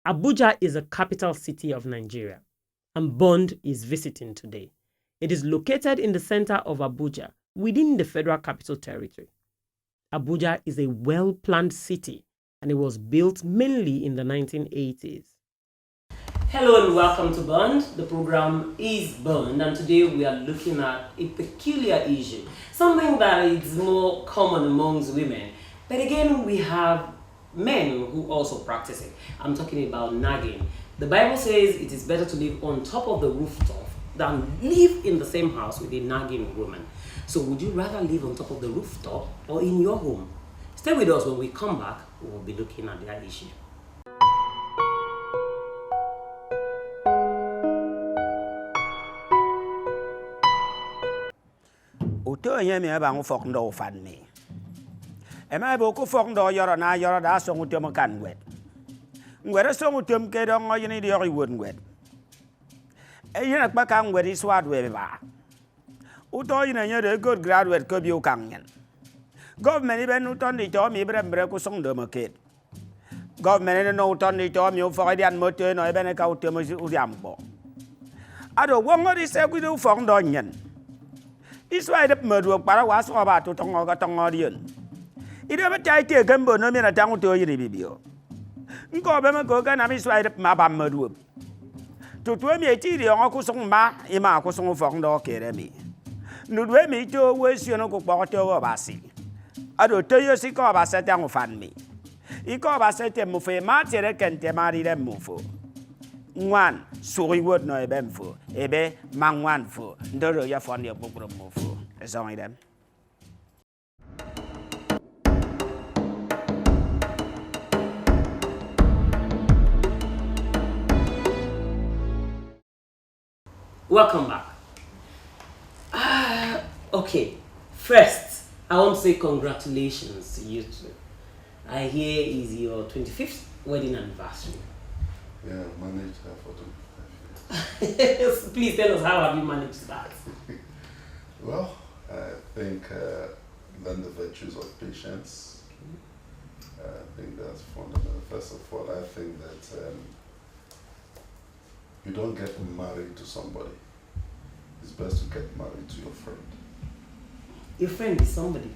Abuja is the capital city of Nigeria, and Bond is visiting today. It is located in the center of Abuja, within the Federal Capital Territory. Abuja is a well-planned city, and it was built mainly in the 1980s. Hello and welcome to Bond. The program is Bond, and today we are looking at a peculiar issue, something that is more common amongst women. But again, we have men who also practice it. I'm talking about nagging. The Bible says it is better to live on top of the rooftop than live in the same house with a nagging woman. So would you rather live on top of the rooftop or in your home? Stay with us. When we come back, we will be looking at that issue. Uto yemi abang fok ndo fan mi. Ema bo ku fok ndo yoro na yoro da so ngutem kan wet. Ngwere so ngutem ke do ngo yini yori won wet. E yina kpa kan wet iswad we ba. Uto yina nyere good graduate ko biu kan yen. Government iben uton di to mi bre ku song do market. Government no uton di to mi fok dian moto no iben ka utem udiam bo. Ado wongo di se ku do fok ndo nyen. Iswa idep madu para was oba to tongo ga tongo dion. Ide ba tai te gambo no mi na tangu to yiri bibio. Nko be ma ko ga na mi iswa idep ma ba madu. To mi ti ri ngo ku song ma I ma ku song fong do kere mi. Nu dwe mi to we si no ku kpo to ba si. Ado to yo si ko ba se tangu fan mi. I ko ba se te mu fe ma tere kente ma ri dem mu fo. Ngwan suri word no ebem fo ebe mangwan fo ndoro ya fon ya bokro mo fo ezong idem. Welcome back. Okay, first I want to say congratulations to you two. I hear is your 25th wedding anniversary. Yeah, managed her for 25 years. Please tell us, how have you managed that? Well, I think learn the virtues of patience. I think that's fundamental. First of all, I think that you don't get married to somebody. It's best to get married to your friend. Your friend is somebody.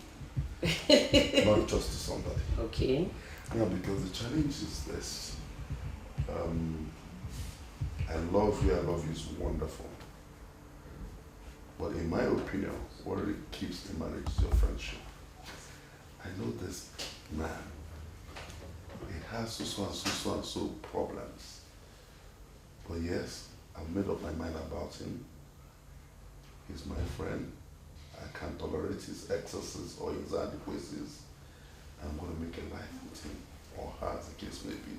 Not just to somebody. Okay. Yeah, because the challenge is this. I love you is wonderful. But in my opinion, what really keeps the marriage is your friendship. I know this man, he has so and so problems. But yes, I've made up my mind about him. He's my friend. I can't tolerate his excesses or his inadequacies. I'm going to make a life with him, or her, as the case may be.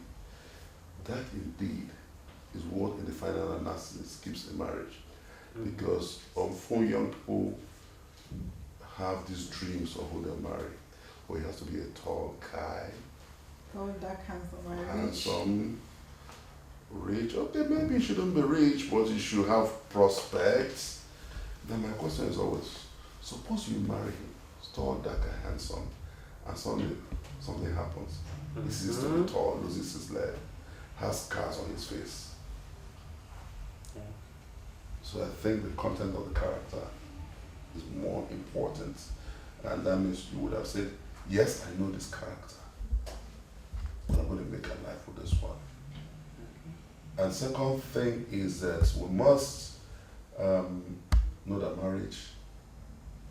That indeed is what in the final analysis keeps a marriage. Because often young people have these dreams of who they'll marry. Or he has to be a tall guy, Oh, that handsome, rich. Okay, maybe he shouldn't be rich, but he should have prospects. Then my question is always, suppose you marry him, tall, dark, and handsome, and suddenly something happens. He ceases to be tall, loses his leg, has scars on his face. Yeah. So I think the content of the character is more important. And that means you would have said, yes, I know this character, but I'm going to make a life with this one. And second thing is that we must know that marriage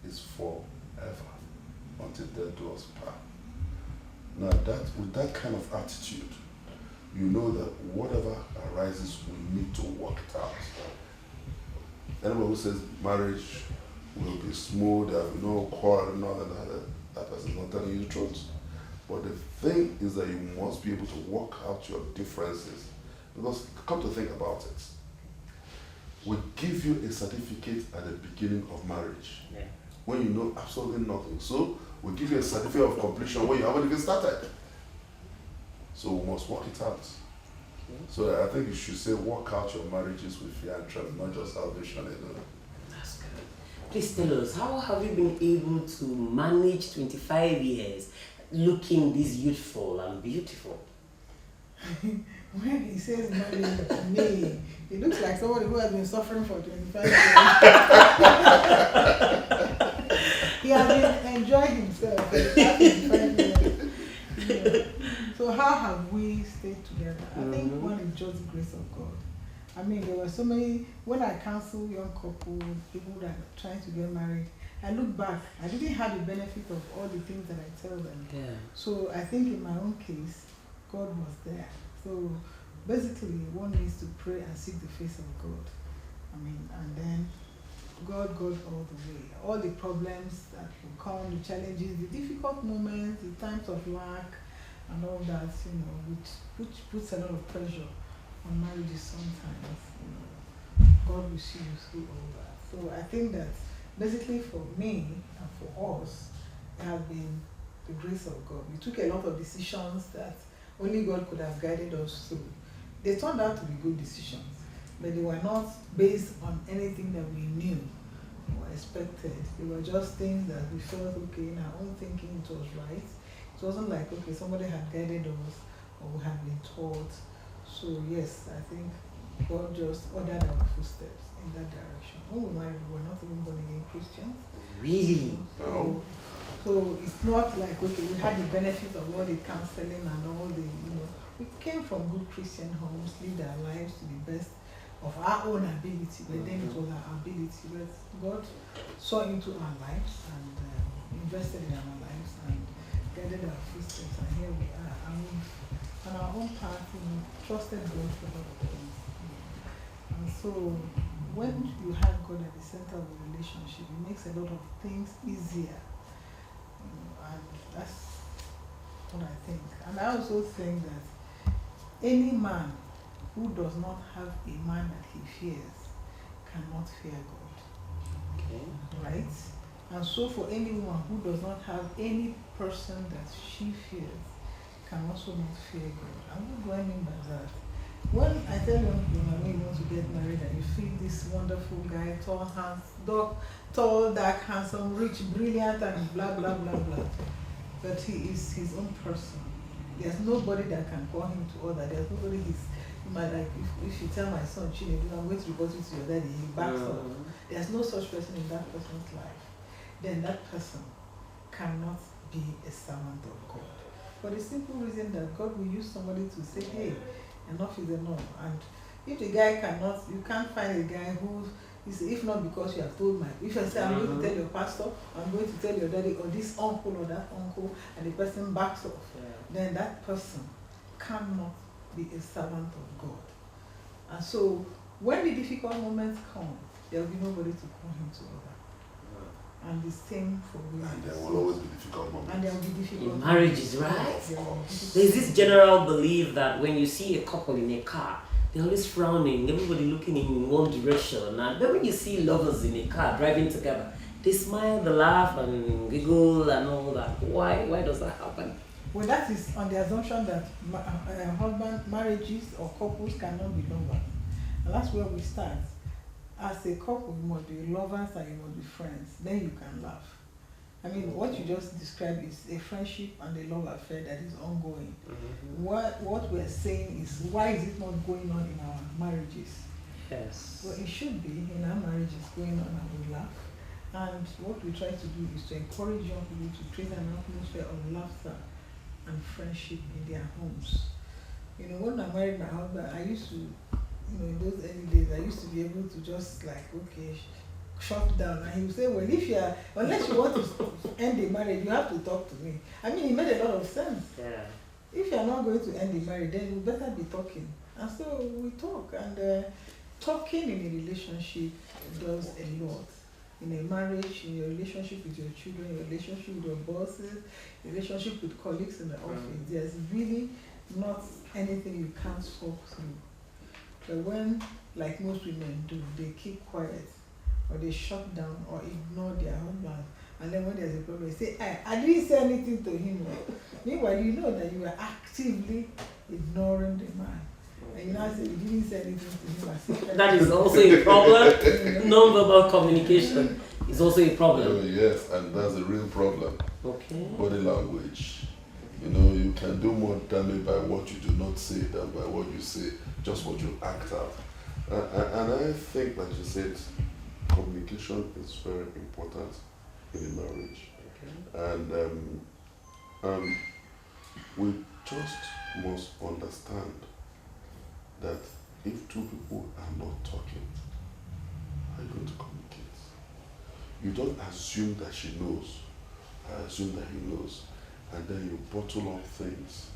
is forever, until death do us part. Now with that kind of attitude, you know that whatever arises, we need to work it out. Anyone who says marriage will be smooth, there will be no quarrel, none of that person is not telling you the truth. But the thing is that you must be able to work out your differences. Because come to think about it, we give you a certificate at the beginning of marriage, when you know absolutely nothing. So we give you a certificate of completion when you haven't even started. So we must work it out. So I think you should say work out your marriages with fear and trembling, not just salvation alone. That's good. Please tell us, how have you been able to manage 25 years looking this youthful and beautiful? when he says marriage to me, he looks like somebody who has been suffering for 25 years. He has been enjoying himself for the past 25 years. You know. So how have we stayed together? I think one is just the grace of God. I mean, there were so many, when I counsel young couples, people that are trying to get married, I look back, I didn't have the benefit of all the things that I tell them. Yeah. So I think in my own case, God was there. So basically, one needs to pray and seek the face of God. I mean, and then God goes all the way. All the problems that will come, the challenges, the difficult moments, the times of lack, and all that, you know, which puts a lot of pressure on marriages sometimes. You know, God will see you through all that. So I think that basically for me and for us, it has been the grace of God. We took a lot of decisions that only God could have guided us through. They turned out to be good decisions, but they were not based on anything that we knew or expected. They were just things that we felt, okay, in our own thinking it was right. It wasn't like, okay, somebody had guided us or we had been taught. So yes, I think God just ordered our footsteps in that direction. When we married, we were not even born again Christians. Really? So it's not like, okay, we had the benefit of all the counseling and all the, you know, we came from good Christian homes, lived our lives to the best of our own ability, but then it was our ability. But God saw into our lives and invested in our lives and guided our footsteps, and here we are. And we've, on our own path, you know, trusted God for a lot of things. And so when you have God at the center of the relationship, it makes a lot of things easier. And that's what I think. And I also think that any man who does not have a man that he fears cannot fear God. Okay. Right? And so for anyone who does not have any person that she fears can also not fear God. And what do I mean by that? When I tell young people, when you want to get married and you feel this wonderful guy, tall, dark, handsome, rich, brilliant, and blah, blah, blah, blah. But he is his own person. There's nobody that can call him to order. There's nobody like, if you tell my son, Chinedu, I'm going to report you to your daddy, he backs up. There's no such person in that person's life. Then that person cannot be a servant of God. For the simple reason that God will use somebody to say, hey, enough is enough. And if the guy cannot, you can't find a guy who is, if not because you have told if I say, I'm going to tell your pastor, I'm going to tell your daddy, or this uncle or that uncle, and the person backs off, then that person cannot be a servant of God. And so when the difficult moments come, there will be nobody to call him to order. And the same for women. And there will always be difficult moments. And there will be difficult In marriages, right? There's There's this general belief that when you see a couple in a car, they're always frowning, everybody looking in one direction. And then when you see lovers in a car driving together, they smile, they laugh and giggle and all that. Why does that happen? Well, that is on the assumption that husband marriages or couples cannot be lovers. And that's where we start. As a couple, you must be lovers and you must be friends. Then you can laugh. I mean, what you just described is a friendship and a love affair that is ongoing. What we're saying is, why is it not going on in our marriages? Yes. Well, it should be in our marriages going on, and we laugh. And what we try to do is to encourage young people to create an atmosphere of laughter and friendship in their homes. You know, when I married my husband, I used to, in those early days, I used to be able to just like, okay, shut down. And he would say, well, unless you want to end the marriage, you have to talk to me. I mean, it made a lot of sense. Yeah. If you are not going to end the marriage, then you better be talking. And so we talk. And talking in a relationship does a lot. In a marriage, in your relationship with your children, your relationship with your bosses, relationship with colleagues in the office, there's really not anything you can't talk through. But when, like most women do, they keep quiet, or they shut down, or ignore their husband, and then when there's a problem, they say, I didn't say anything to him. Meanwhile, you know that you are actively ignoring the man. And you now say, you didn't say anything to him. That is also a problem. Non-verbal communication is also a problem. Yes, and that's a real problem. Okay. Body language You know, you can do more damage by what you do not say than by what you say, just what you act out. And I think, like you said, communication is very important in a marriage. Okay. And we just must understand that if two people are not talking, how are you going to communicate? You don't assume that she knows. I assume that he knows. And then you bottle up things.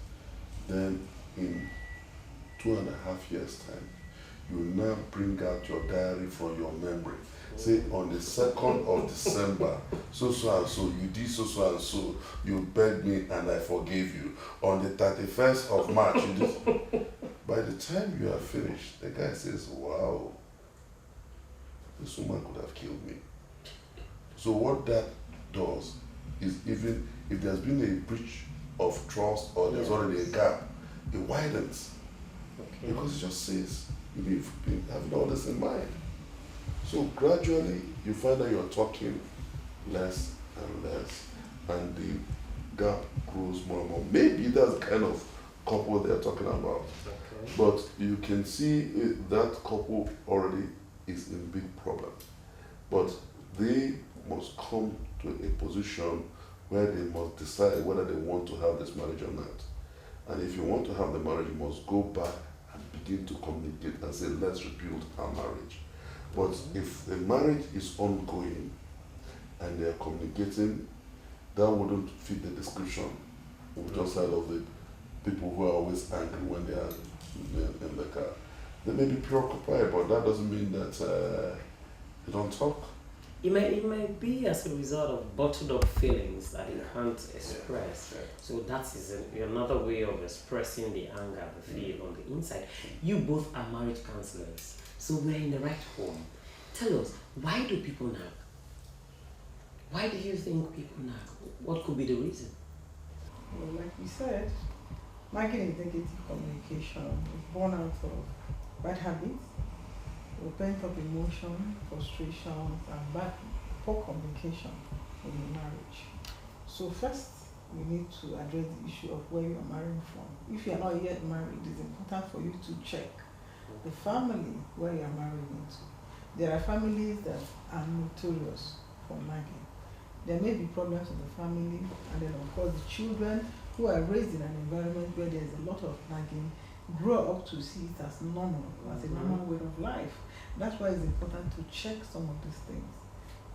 Then in 2.5 years' time, you now bring out your diary from your memory. Say on the 2nd of December, so and so, you did so and so, you begged me and I forgave you. On the 31st of March, you did. By the time you are finished, the guy says, wow, this woman could have killed me. So what that does is, even if there's been a breach of trust or there's already a gap, it widens. Okay. Because it just says, you've been having all this in mind. So gradually, you find that you're talking less and less, and the gap grows more and more. Maybe that's the kind of couple they're talking about. Okay. But you can see that couple already is in big problem. But they must come to a position where they must decide whether they want to have this marriage or not. And if you want to have the marriage, you must go back and begin to communicate and say, let's rebuild our marriage. But if the marriage is ongoing and they're communicating, that wouldn't fit the description we've just heard of the people who are always angry when they are in the car. They may be preoccupied, but that doesn't mean that they don't talk. It might be as a result of bottled up feelings that you can't express. So that is another way of expressing the anger, the fear on the inside. You both are marriage counselors, so we're in the right home. Tell us, why do people nag? Why do you think people nag? What could be the reason? Well, like we said, nagging is negative communication. It's born out of bad habits, pent up emotion, frustrations, and poor communication in a marriage. So first, we need to address the issue of where you are marrying from. If you are not yet married, it's important for you to check the family where you are marrying into. There are families that are notorious for nagging. There may be problems in the family, and then of course the children who are raised in an environment where there is a lot of nagging grow up to see it as normal, as a normal way of life. That's why it's important to check some of these things,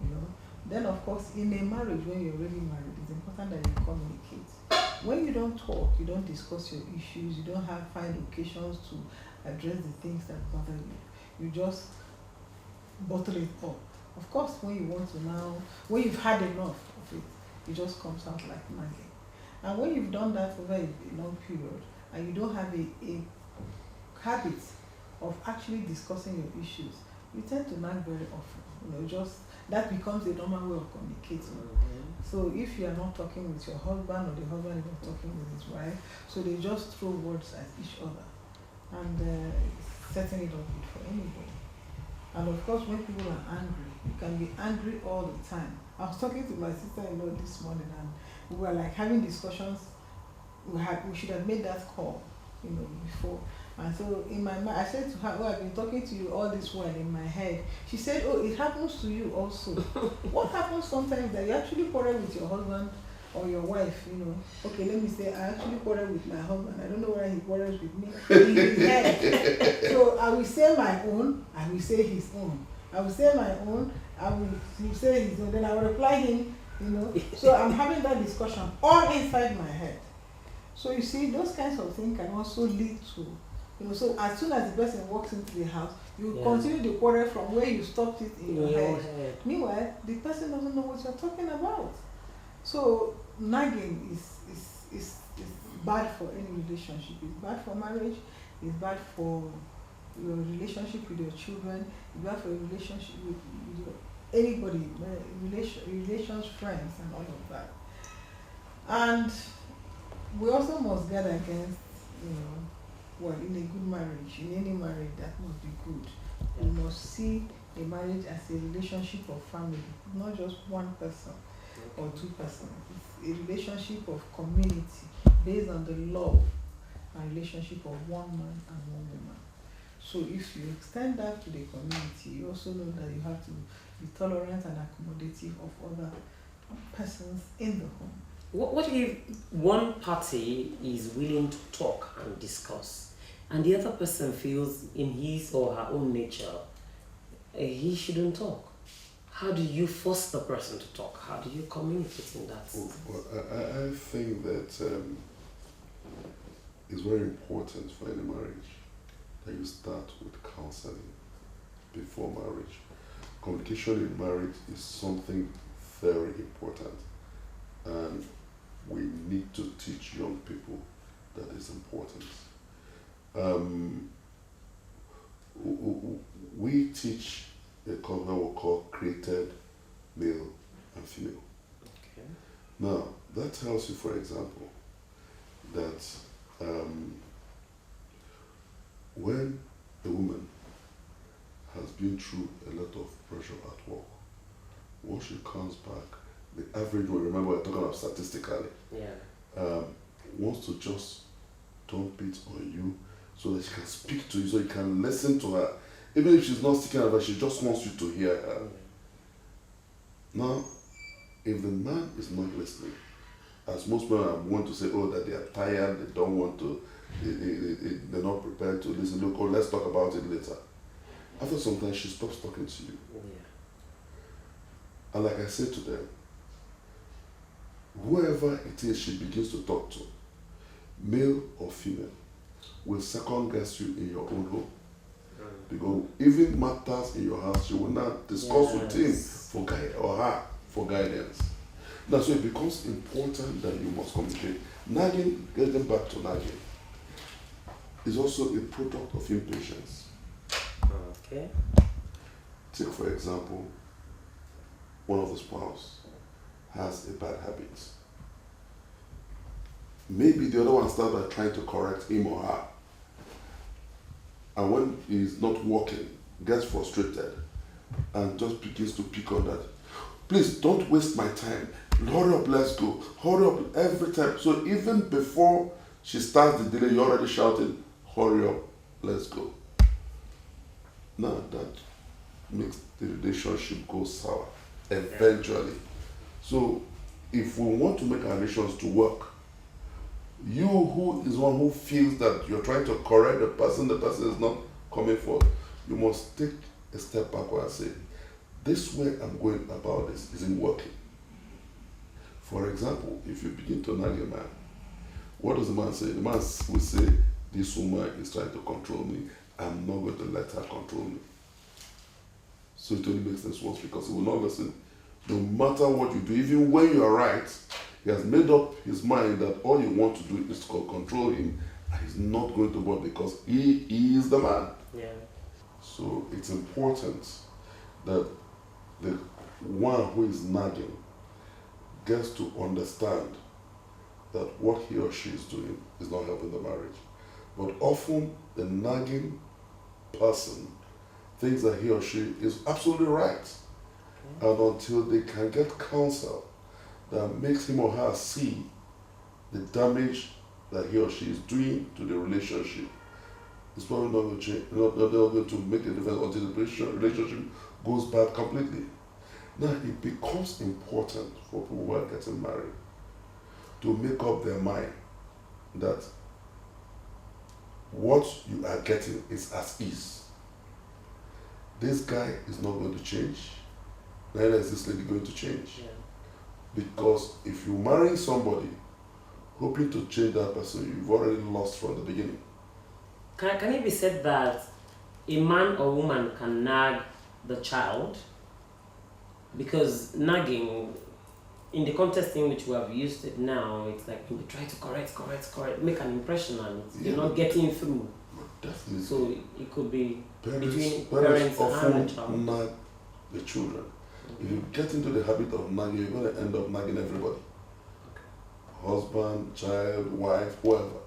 you know. Then of course, in a marriage, when you're already married, it's important that you communicate. When you don't talk, you don't discuss your issues, you don't find occasions to address the things that bother you. You just bottle it up. Of course, when you want to now, when you've had enough of it, it just comes out like nagging. And when you've done that over a long period, and you don't have a habit of actually discussing your issues, you tend to nag very often. You know, just that becomes a normal way of communicating. So if you are not talking with your husband, or the husband is not talking with his wife, so they just throw words at each other, and setting it up good for anybody. And of course, when people are angry, you can be angry all the time. I was talking to my sister-in-law this morning, and we were like having discussions. We should have made that call, you know, before. And so in my mind, I said to her, "Oh, I've been talking to you all this while in my head." She said, "Oh, it happens to you also." What happens sometimes that you actually quarrel with your husband or your wife, you know. Okay, let me say, I actually quarrel with my husband. I don't know why he quarrels with me. In his head. So I will say my own, I will say his own. I will say my own, he will say his own. Then I will reply him, you know. So I'm having that discussion all inside my head. So you see, those kinds of things can also lead to, you know, so as soon as the person walks into the house, you continue the quarrel from where you stopped it in your head. Meanwhile, the person doesn't know what you're talking about. So nagging is bad for any relationship. It's bad for marriage. It's bad for your relationship with your children. It's bad for your relationship with your, anybody, relations, friends, and all of that. And we also must guard against, you know, well, in a good marriage, in any marriage, that must be good. You must see a marriage as a relationship of family, not just one person or two persons. It's a relationship of community based on the love and relationship of one man and one woman. So if you extend that to the community, you also know that you have to be tolerant and accommodative of other persons in the home. What if one party is willing to talk and discuss, and the other person feels in his or her own nature he shouldn't talk? How do you force the person to talk? How do you communicate in that? Well, I think that it's very important for any marriage that you start with counseling before marriage. Communication in marriage is something very important, and we need to teach young people that it's important. We teach a concept we call created male and female. Okay. Now, that tells you, for example, that when a woman has been through a lot of pressure at work, once she comes back, the average one, remember we're talking about statistically, wants to just dump it on you so that she can speak to you, so you can listen to her. Even if she's not seeking advice, she just wants you to hear her. Now, if the man is not listening, as most men are want to say, oh, that they are tired, they don't want to, they're not prepared to listen. Look, oh, let's talk about it later. After some time, she stops talking to you. And like I said to them, whoever it is she begins to talk to, male or female, will second guess you in your own home. Because even matters in your house, she will not discuss with him for guide or her for guidance. Now, so it becomes important that you must communicate. Nagging, getting back to nagging, is also a product of impatience. Okay. Take, for example, one of the spouse has a bad habit. Maybe the other one starts by trying to correct him or her. And when he's not working, gets frustrated and just begins to pick on that. Please don't waste my time. Hurry up, let's go. Hurry up every time. So even before she starts the delay, you're already shouting, hurry up, let's go. Now that makes the relationship go sour eventually. So if we want to make our relations to work, you who is one who feels that you're trying to correct the person is not coming forth, you must take a step backward and say, this way I'm going about this isn't working. For example, if you begin to nag a man, what does the man say? The man will say, this woman is trying to control me. I'm not going to let her control me. So it only makes sense once, because he will not listen. No matter what you do, even when you are right, he has made up his mind that all you want to do is to control him, and he's not going to work because he is the man. Yeah. So it's important that the one who is nagging gets to understand that what he or she is doing is not helping the marriage. But often the nagging person thinks that he or she is absolutely right. And until they can get counsel that makes him or her see the damage that he or she is doing to the relationship, it's probably not going to change, not going to make a difference until the relationship goes bad completely. Now it becomes important for people who are getting married to make up their mind that what you are getting is as is. This guy is not going to change, neither is this lady going to change. Yeah. Because if you marry somebody hoping to change that person, you've already lost from the beginning. Can it be said that a man or woman can nag the child? Because nagging, in the context in which we have used it now, it's like you try to correct, make an impression, and you're not getting through. Definitely. So it could be between parents parents often and the child. nag the children. If you get into the habit of nagging, you're going to end up nagging everybody. Husband, child, wife, whoever.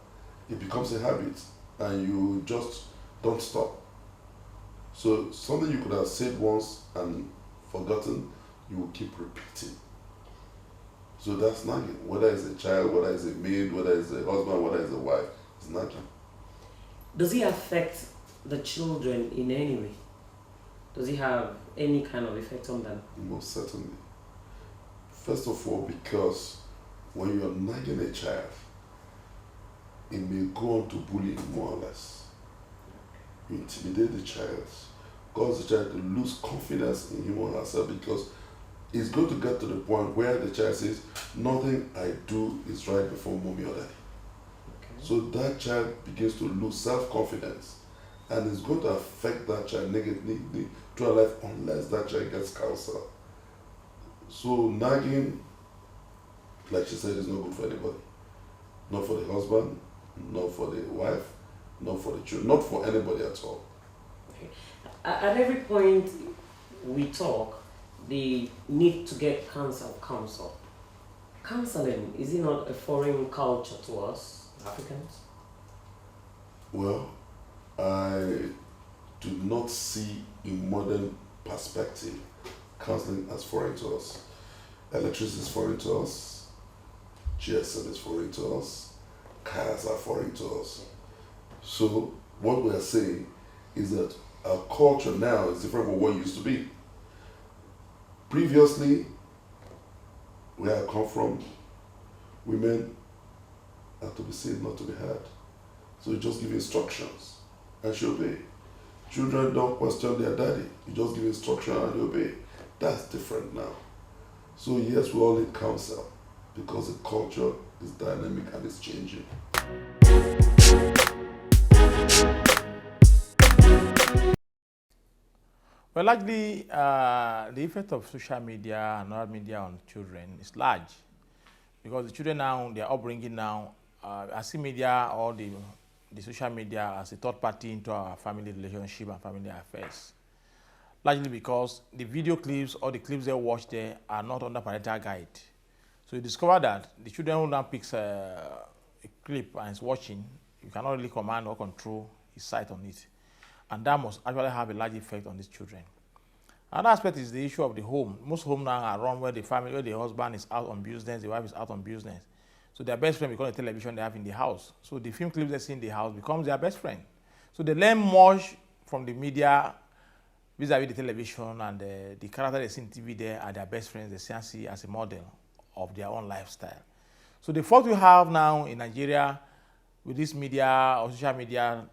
It becomes a habit and you just don't stop. So something you could have said once and forgotten, you will keep repeating. So that's nagging. Whether it's a child, whether it's a maid, whether it's a husband, whether it's a wife, it's nagging. Does it affect the children in any way? Does it have any kind of effect on them? Most certainly. First of all, because when you're nagging a child, it may go on to bully him more or less. You intimidate the child, cause the child to lose confidence in him or herself, because it's going to get to the point where the child says, nothing I do is right before mommy or daddy. Okay. So that child begins to lose self-confidence, and it's going to affect that child negatively throughout life unless that child gets counsel. So nagging, like she said, is not good for anybody. Not for the husband, not for the wife, not for the children, not for anybody at all. Okay. At every point we talk, the need to get counsel comes up. Counseling, is it not a foreign culture to us, Africans? Well, I do not see in modern perspective counseling as foreign to us. Electricity is foreign to us, GSM is foreign to us, cars are foreign to us. So what we are saying is that our culture now is different from what it used to be. Previously, where I come from, women are to be seen, not to be heard. So you just give instructions and she obey. Children don't question their daddy. You just give instruction and they obey. That's different now. So yes, we all need counsel because the culture is dynamic and it's changing. Well, largely, the effect of social media and other media on children is large, because the children now, their upbringing now, I see media or the social media as a third party into our family relationship and family affairs. Largely because the video clips or the clips they watch there are not under parental guide. So you discover that the children who now picks a clip and is watching, you cannot really command or control his sight on it. And that must actually have a large effect on these children. Another aspect is the issue of the home. Most homes now are run where the family, where the husband is out on business, the wife is out on business. So their best friend becomes the television they have in the house. So the film clips they see in the house becomes their best friend. So they learn much from the media vis-a-vis the television, and the character they see in TV there are their best friends. They see as a model of their own lifestyle. So the fault we have now in Nigeria with this media or social media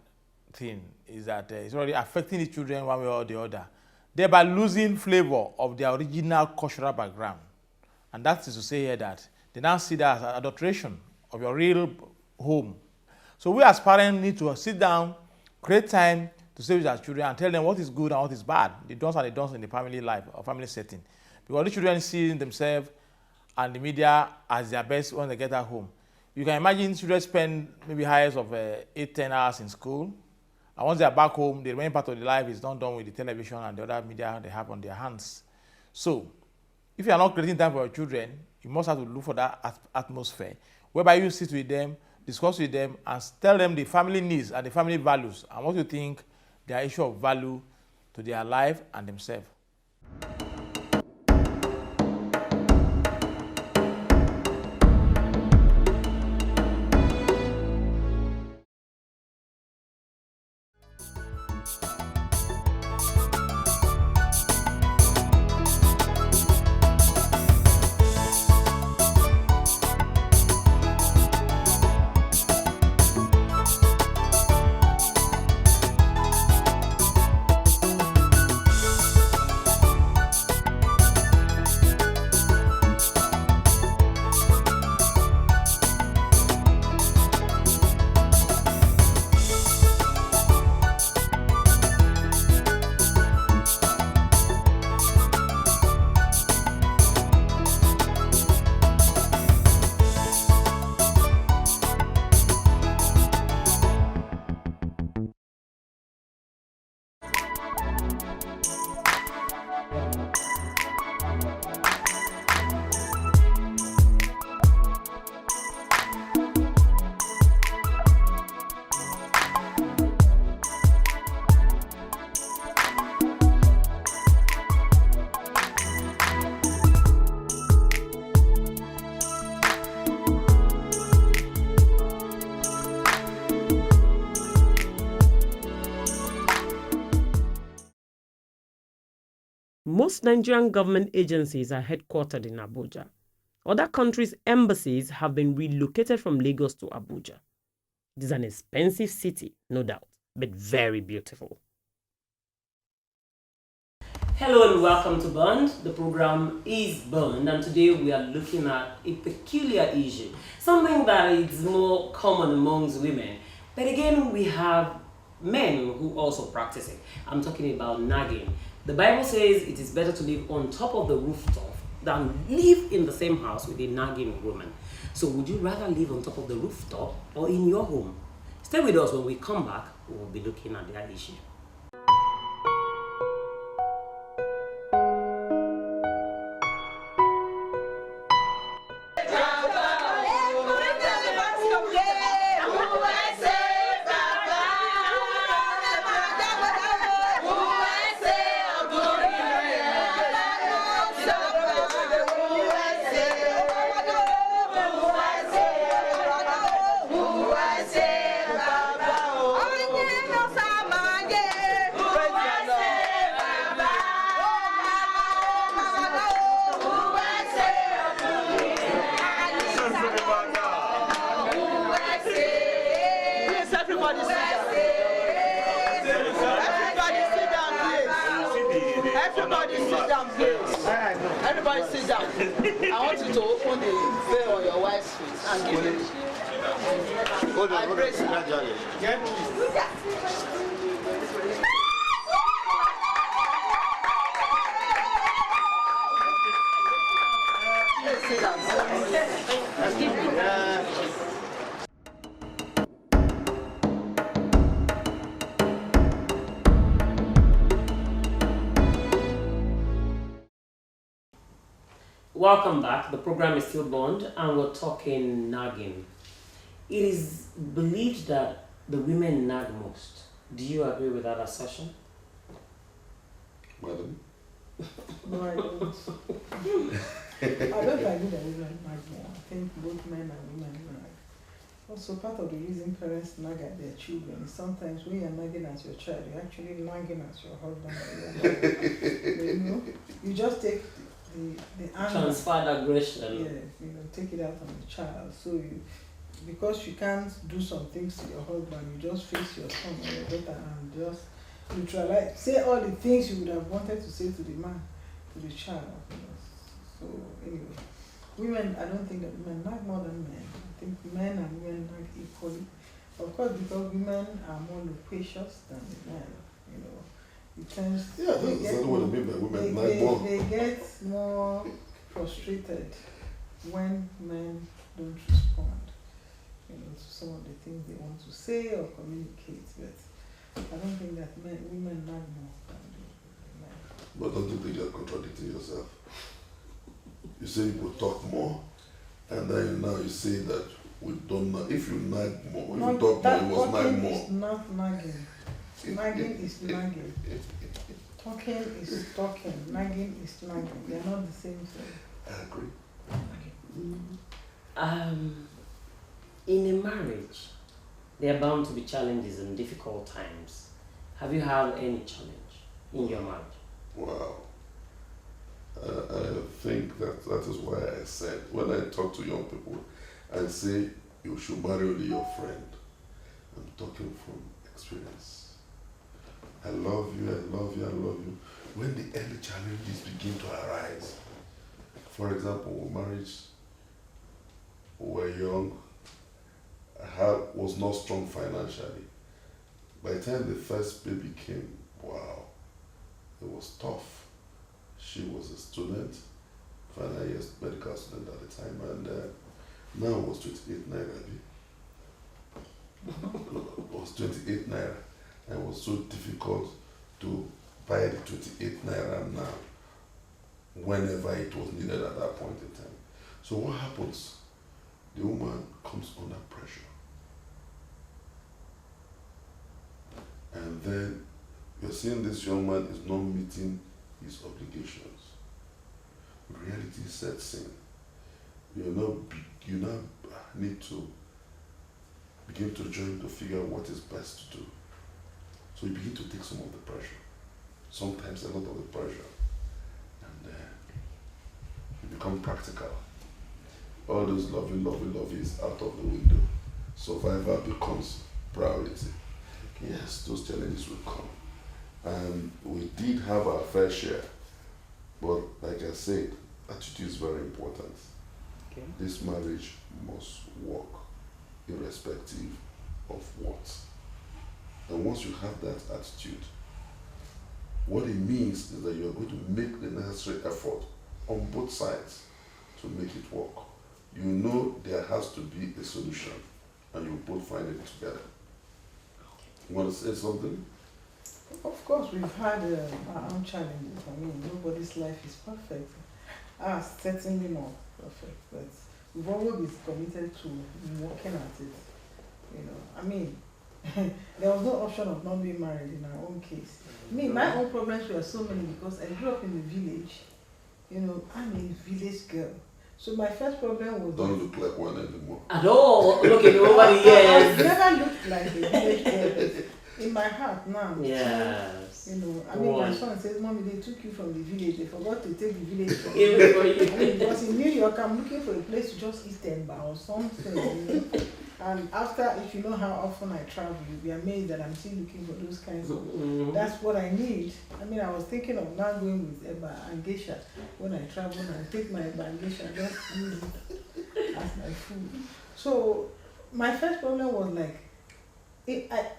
thing is that it's already affecting the children one way or the other, thereby losing flavor of their original cultural background. And that is to say here that they now see that as an adulteration of your real home. So we as parents need to sit down, create time to stay with our children and tell them what is good and what is bad, the do's and the don'ts in the family life or family setting. Because the children see themselves and the media as their best when they get at home. You can imagine children spend maybe highest of 8-10 hours in school, and once they are back home, the remaining part of the life is not done with the television and the other media they have on their hands. So, if you are not creating time for your children, you must have to look for that atmosphere whereby you sit with them, discuss with them, and tell them the family needs and the family values and what you think their issue of value to their life and themselves. most Nigerian government agencies are headquartered in Abuja. Other countries' embassies have been relocated from Lagos to Abuja. It is an expensive city, no doubt, but very beautiful. Hello and welcome to Bond. The program is Bond, and today we are looking at a peculiar issue, something that is more common amongst women. But again, we have men who also practice it. I'm talking about nagging. The Bible says it is better to live on top of the rooftop than live in the same house with a nagging woman. So would you rather live on top of the rooftop or in your home? Stay with us. When we come back, we will be looking at that issue. Everybody sit down. I want you to open the veil on your wife's face and give it. Hold on, sit down. Welcome back. The program is still Bond, and we're talking nagging. It is believed that the women nag most. Do you agree with that assertion? Madam? No, I don't. I don't agree that women nag more. I think both men and women nag. Also, part of the reason parents nag at their children is sometimes when you're nagging at your child, you're actually nagging at your husband. You know, you just take the anger. Transferred aggression. Yeah, take it out on the child. So because you can't do some things to your husband, you just face your son or your daughter and just neutralize, say all the things you would have wanted to say to the man, to the child. So anyway, women, I don't think that women nag more than men. I think men and women nag equally. Of course, because women are more loquacious than the men, It tends, that's what I mean by women nag more. They get more frustrated when men don't respond, to some of the things they want to say or communicate. But I don't think that women nag more than the men. But don't you think you're contradicting yourself? You say you will talk more, and then now you say that we don't nag. If you nag more, if you talk more, you must nag more. Is not nagging. Nagging is nagging. Talking is talking. Nagging is nagging. They are not the same thing. I agree. In a marriage, there are bound to be challenges and difficult times. Have you had any challenge in your marriage? Wow. I think that is why I said, when I talk to young people, I say you should marry only your friend. I'm talking from experience. I love you, I love you, I love you. When the early challenges begin to arise, for example, we were young, was not strong financially. By the time the first baby came, wow, it was tough. She was a student, final year medical student at the time, and now it was 28 naira. It was 28 naira. And it was so difficult to buy the 28 naira now, whenever it was needed at that point in time. So what happens? The woman comes under pressure. And then you're seeing this young man is not meeting his obligations. Reality sets in. You now need to begin to join to figure out what is best to do. So you begin to take some of the pressure. Sometimes a lot of the pressure. become practical. All those lovey is out of the window. Survival becomes priority. Yes, those challenges will come. And we did have our fair share. But like I said, attitude is very important. Okay. This marriage must work irrespective of what. And once you have that attitude, what it means is that you are going to make the necessary effort on both sides to make it work. You know there has to be a solution, and you both find it together. You want to say something? Of course, we've had our own challenges. I mean, nobody's life is perfect. Certainly not perfect, but we've always been committed to working at it. You know, I mean, there was no option of not being married in our own case. Me, my own problems were so many because I grew up in the village. You know, I'm a village girl. So my first problem was... Don't look like one anymore. At all. Looking over the years. I never looked like a village girl. In my heart now. Yes. You know, I mean, my son says, Mommy, they took you from the village. They forgot to take the village from Even for you. I mean, because in New York, I'm looking for a place to just eat temba or something. You know? And after, if you know how often I travel, you'll be amazed that I'm still looking for those kinds of... That's what I need. I mean, I was thinking of now going with Eba and Geisha when I travel, and I take my Eba and Geisha, just use it as my food. So, my first problem was like,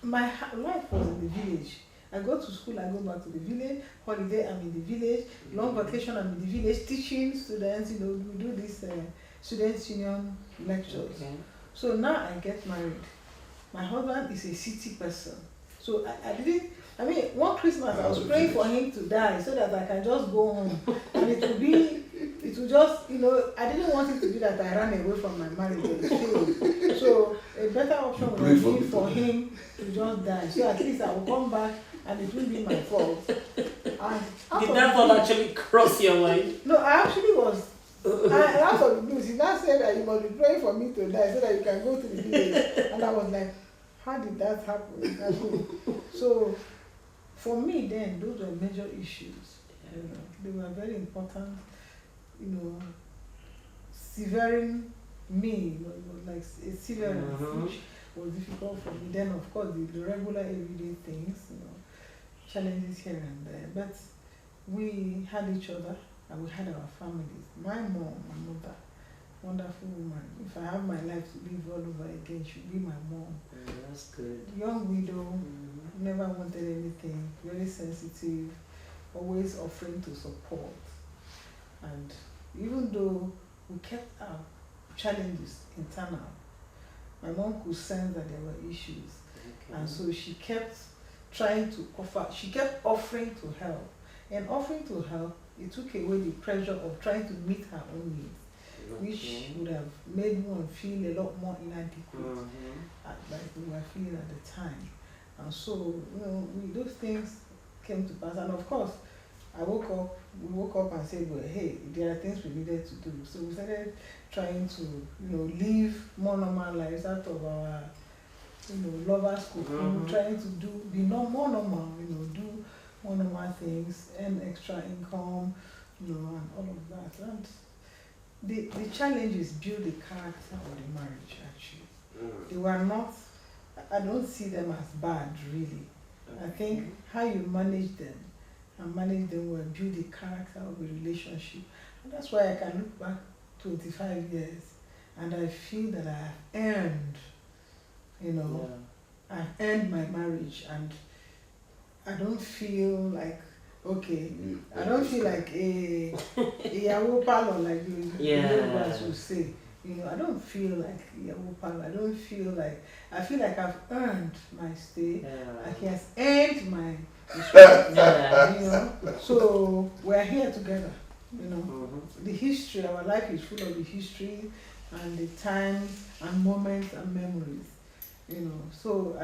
my life was in the village. I go to school, I go back to the village. Holiday, I'm in the village. Long vacation, I'm in the village. Teaching students, you know, we do this students' union lectures. Okay. So now I get married. My husband is a city person. So I mean, one Christmas I was praying for him to die so that I can just go home. And it will just, you know, I didn't want it to be that I ran away from my marriage. So a better option would have been for him to just die. So at least I will come back and it will be my fault. And did that thought actually cross your mind? No, I actually was. Out of the blues, he now said that you must be praying for me to die so that you can go to the village. And I was like, how did that happen? So for me then, those were major issues. You know, they were very important, you know, severing me, you know, it was like a severance, which was difficult for me. Then of course the regular everyday things, you know, challenges here and there. But we had each other and we had our families. My mom, my mother, wonderful woman. If I have my life to live all over again, she would be my mom. That's good. Young widow, never wanted anything, very sensitive, always offering to support. And even though we kept our challenges internal, my mom could sense that there were issues. Okay. And so she kept trying to offer, she kept offering to help. And offering to help, it took away the pressure of trying to meet her own needs, which would have made one feel a lot more inadequate, like we were feeling at the time. And so, you know, those things came to pass. And of course, we woke up and said, well, hey, there are things we needed to do. So we started trying to, you know, live more normal lives out of our, you know, lovers school, trying to be more normal, you know, do more normal things, earn extra income, you know, and all of that. And the challenges build the character of the marriage, actually. They were not, I don't see them as bad, really. I think how you manage them and manage them will build the character of a relationship. And that's why I can look back 25 years and I feel that I have earned, you know, I've earned my marriage, and I don't feel like, okay, I don't feel like a yawo palo like the Yorubas would say. You know, I don't feel like yawo palo. I don't feel like, I feel like I've earned my stay. Like he has earned my respect. You know, so we're here together. You know, the history, our life is full of the history and the times and moments and memories. You know, so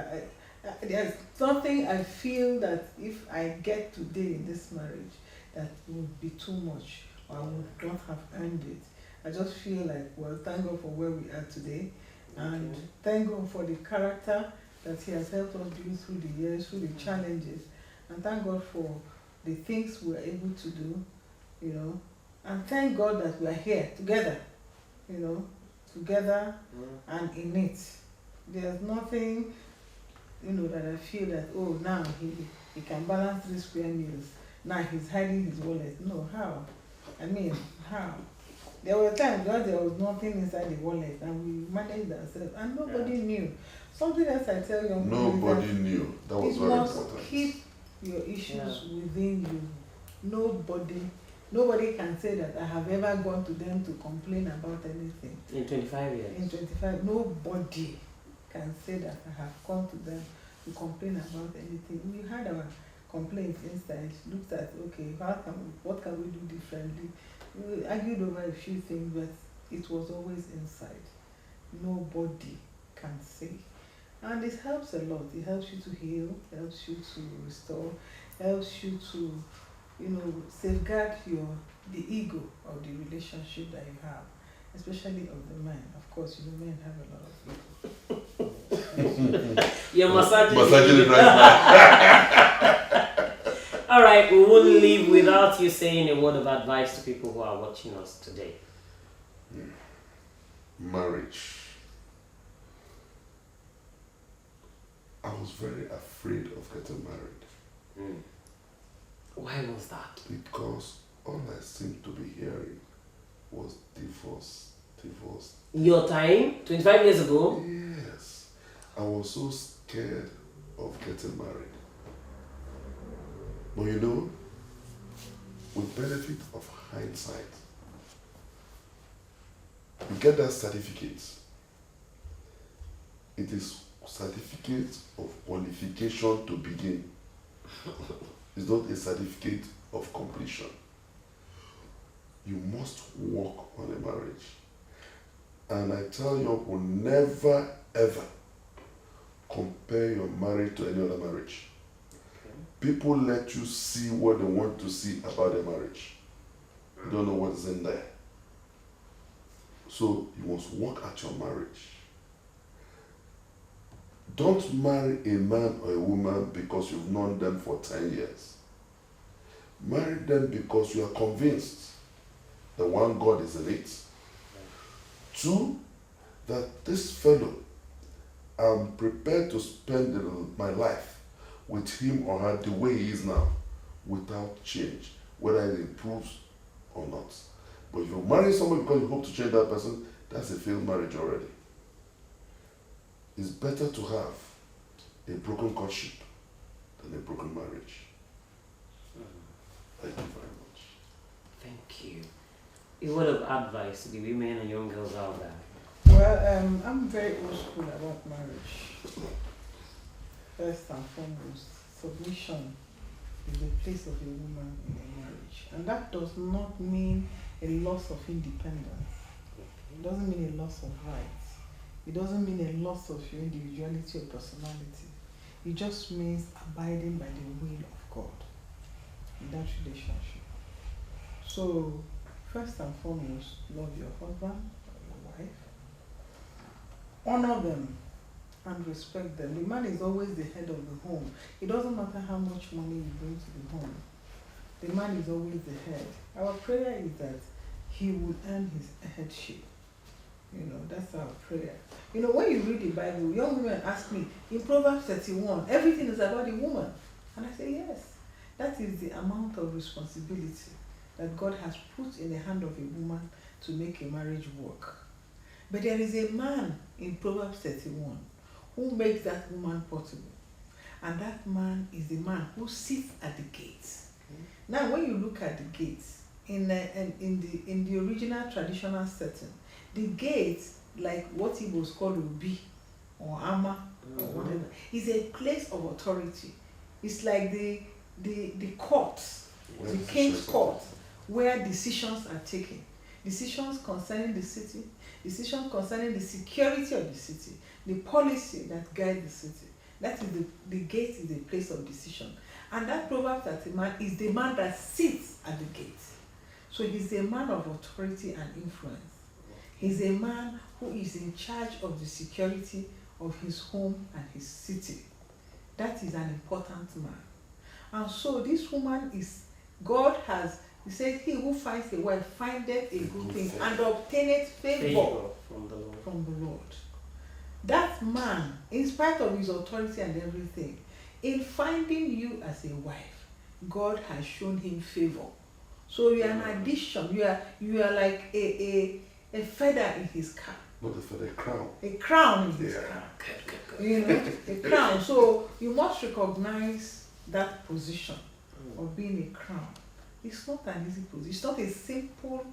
there's something I feel that if I get today in this marriage, that would be too much, or I would not have earned it. I just feel like, well, thank God for where we are today, and thank God for the character that He has helped us build through the years, through the challenges, and thank God for the things we're able to do, you know, And thank God that we are here together, you know, together and in it. There's nothing, you know, that I feel that, oh, now he can balance 3 square meals. Now he's hiding his wallet. No, how? I mean, how? There were times where there was nothing inside the wallet and we managed ourselves and nobody knew. Something else I tell young people is Nobody that knew. That was you very must important. keep your issues within you. Nobody can say that I have ever gone to them to complain about anything. In 25 years. In 25, nobody can say that I have come to them to complain about anything. We had our complaints inside, looked at, okay, what can we do differently? We argued over a few things, but it was always inside. Nobody can say. And it helps a lot. It helps you to heal, helps you to restore, helps you to, you know, safeguard the ego of the relationship that you have, especially of the man. Of course, you know, men have a lot of ego. You're massaging it right now. All right, we won't leave without you saying a word of advice to people who are watching us today. Marriage. I was very afraid of getting married. Why was that? Because all I seemed to be hearing was divorce. Your time, 25 years ago? Yes. I was so scared of getting married. But you know, with benefit of hindsight, you get that certificate. It is certificate of qualification to begin. It's not a certificate of completion. You must work on a marriage. And I tell you, will never ever compare your marriage to any other marriage. People let you see what they want to see about their marriage. You don't know what's in there. So you must work at your marriage. Don't marry a man or a woman because you've known them for 10 years. Marry them because you are convinced that one, God is in it. 2, that this fellow, I'm prepared to spend my life with him or her the way he is now, without change, whether it improves or not. But if you marry someone because you hope to change that person, that's a failed marriage already. It's better to have a broken courtship than a broken marriage. Thank you very much. Thank you. A word of advice to the women and young girls out there. Well, I'm very old school about marriage. First and foremost, submission is the place of a woman in a marriage. And that does not mean a loss of independence. It doesn't mean a loss of rights. It doesn't mean a loss of your individuality or personality. It just means abiding by the will of God in that relationship. So, first and foremost, love your husband or your wife. Honor them and respect them. The man is always the head of the home. It doesn't matter how much money you bring to the home. The man is always the head. Our prayer is that he will earn his headship. You know, that's our prayer. You know, when you read the Bible, young women ask me, in Proverbs 31, everything is about the woman. And I say, yes. That is the amount of responsibility that God has put in the hand of a woman to make a marriage work. But there is a man in Proverbs 31 who makes that woman possible. And that man is the man who sits at the gates. Now, when you look at the gates, in the original traditional setting, the gates, like what it was called Obi or Ama or whatever, is a place of authority. It's like the court, the king's court, where decisions are taken. Decisions concerning the city, decisions concerning the security of the city, the policy that guides the city. That is the gate is a place of decision. And that Proverbs 31 is the man that sits at the gate. So he's a man of authority and influence. He's a man who is in charge of the security of his home and his city. That is an important man. And so this woman is, God has He says, he who finds a wife findeth a good thing and obtaineth favor from the Lord. from the Lord. That man, in spite of his authority and everything, in finding you as a wife, God has shown him favor. So you are an addition. You are like a feather in his cap. Not a feather, crown. A crown in his cap. You know, a crown. So you must recognize that position of being a crown. It's not an easy position. It's not a simple,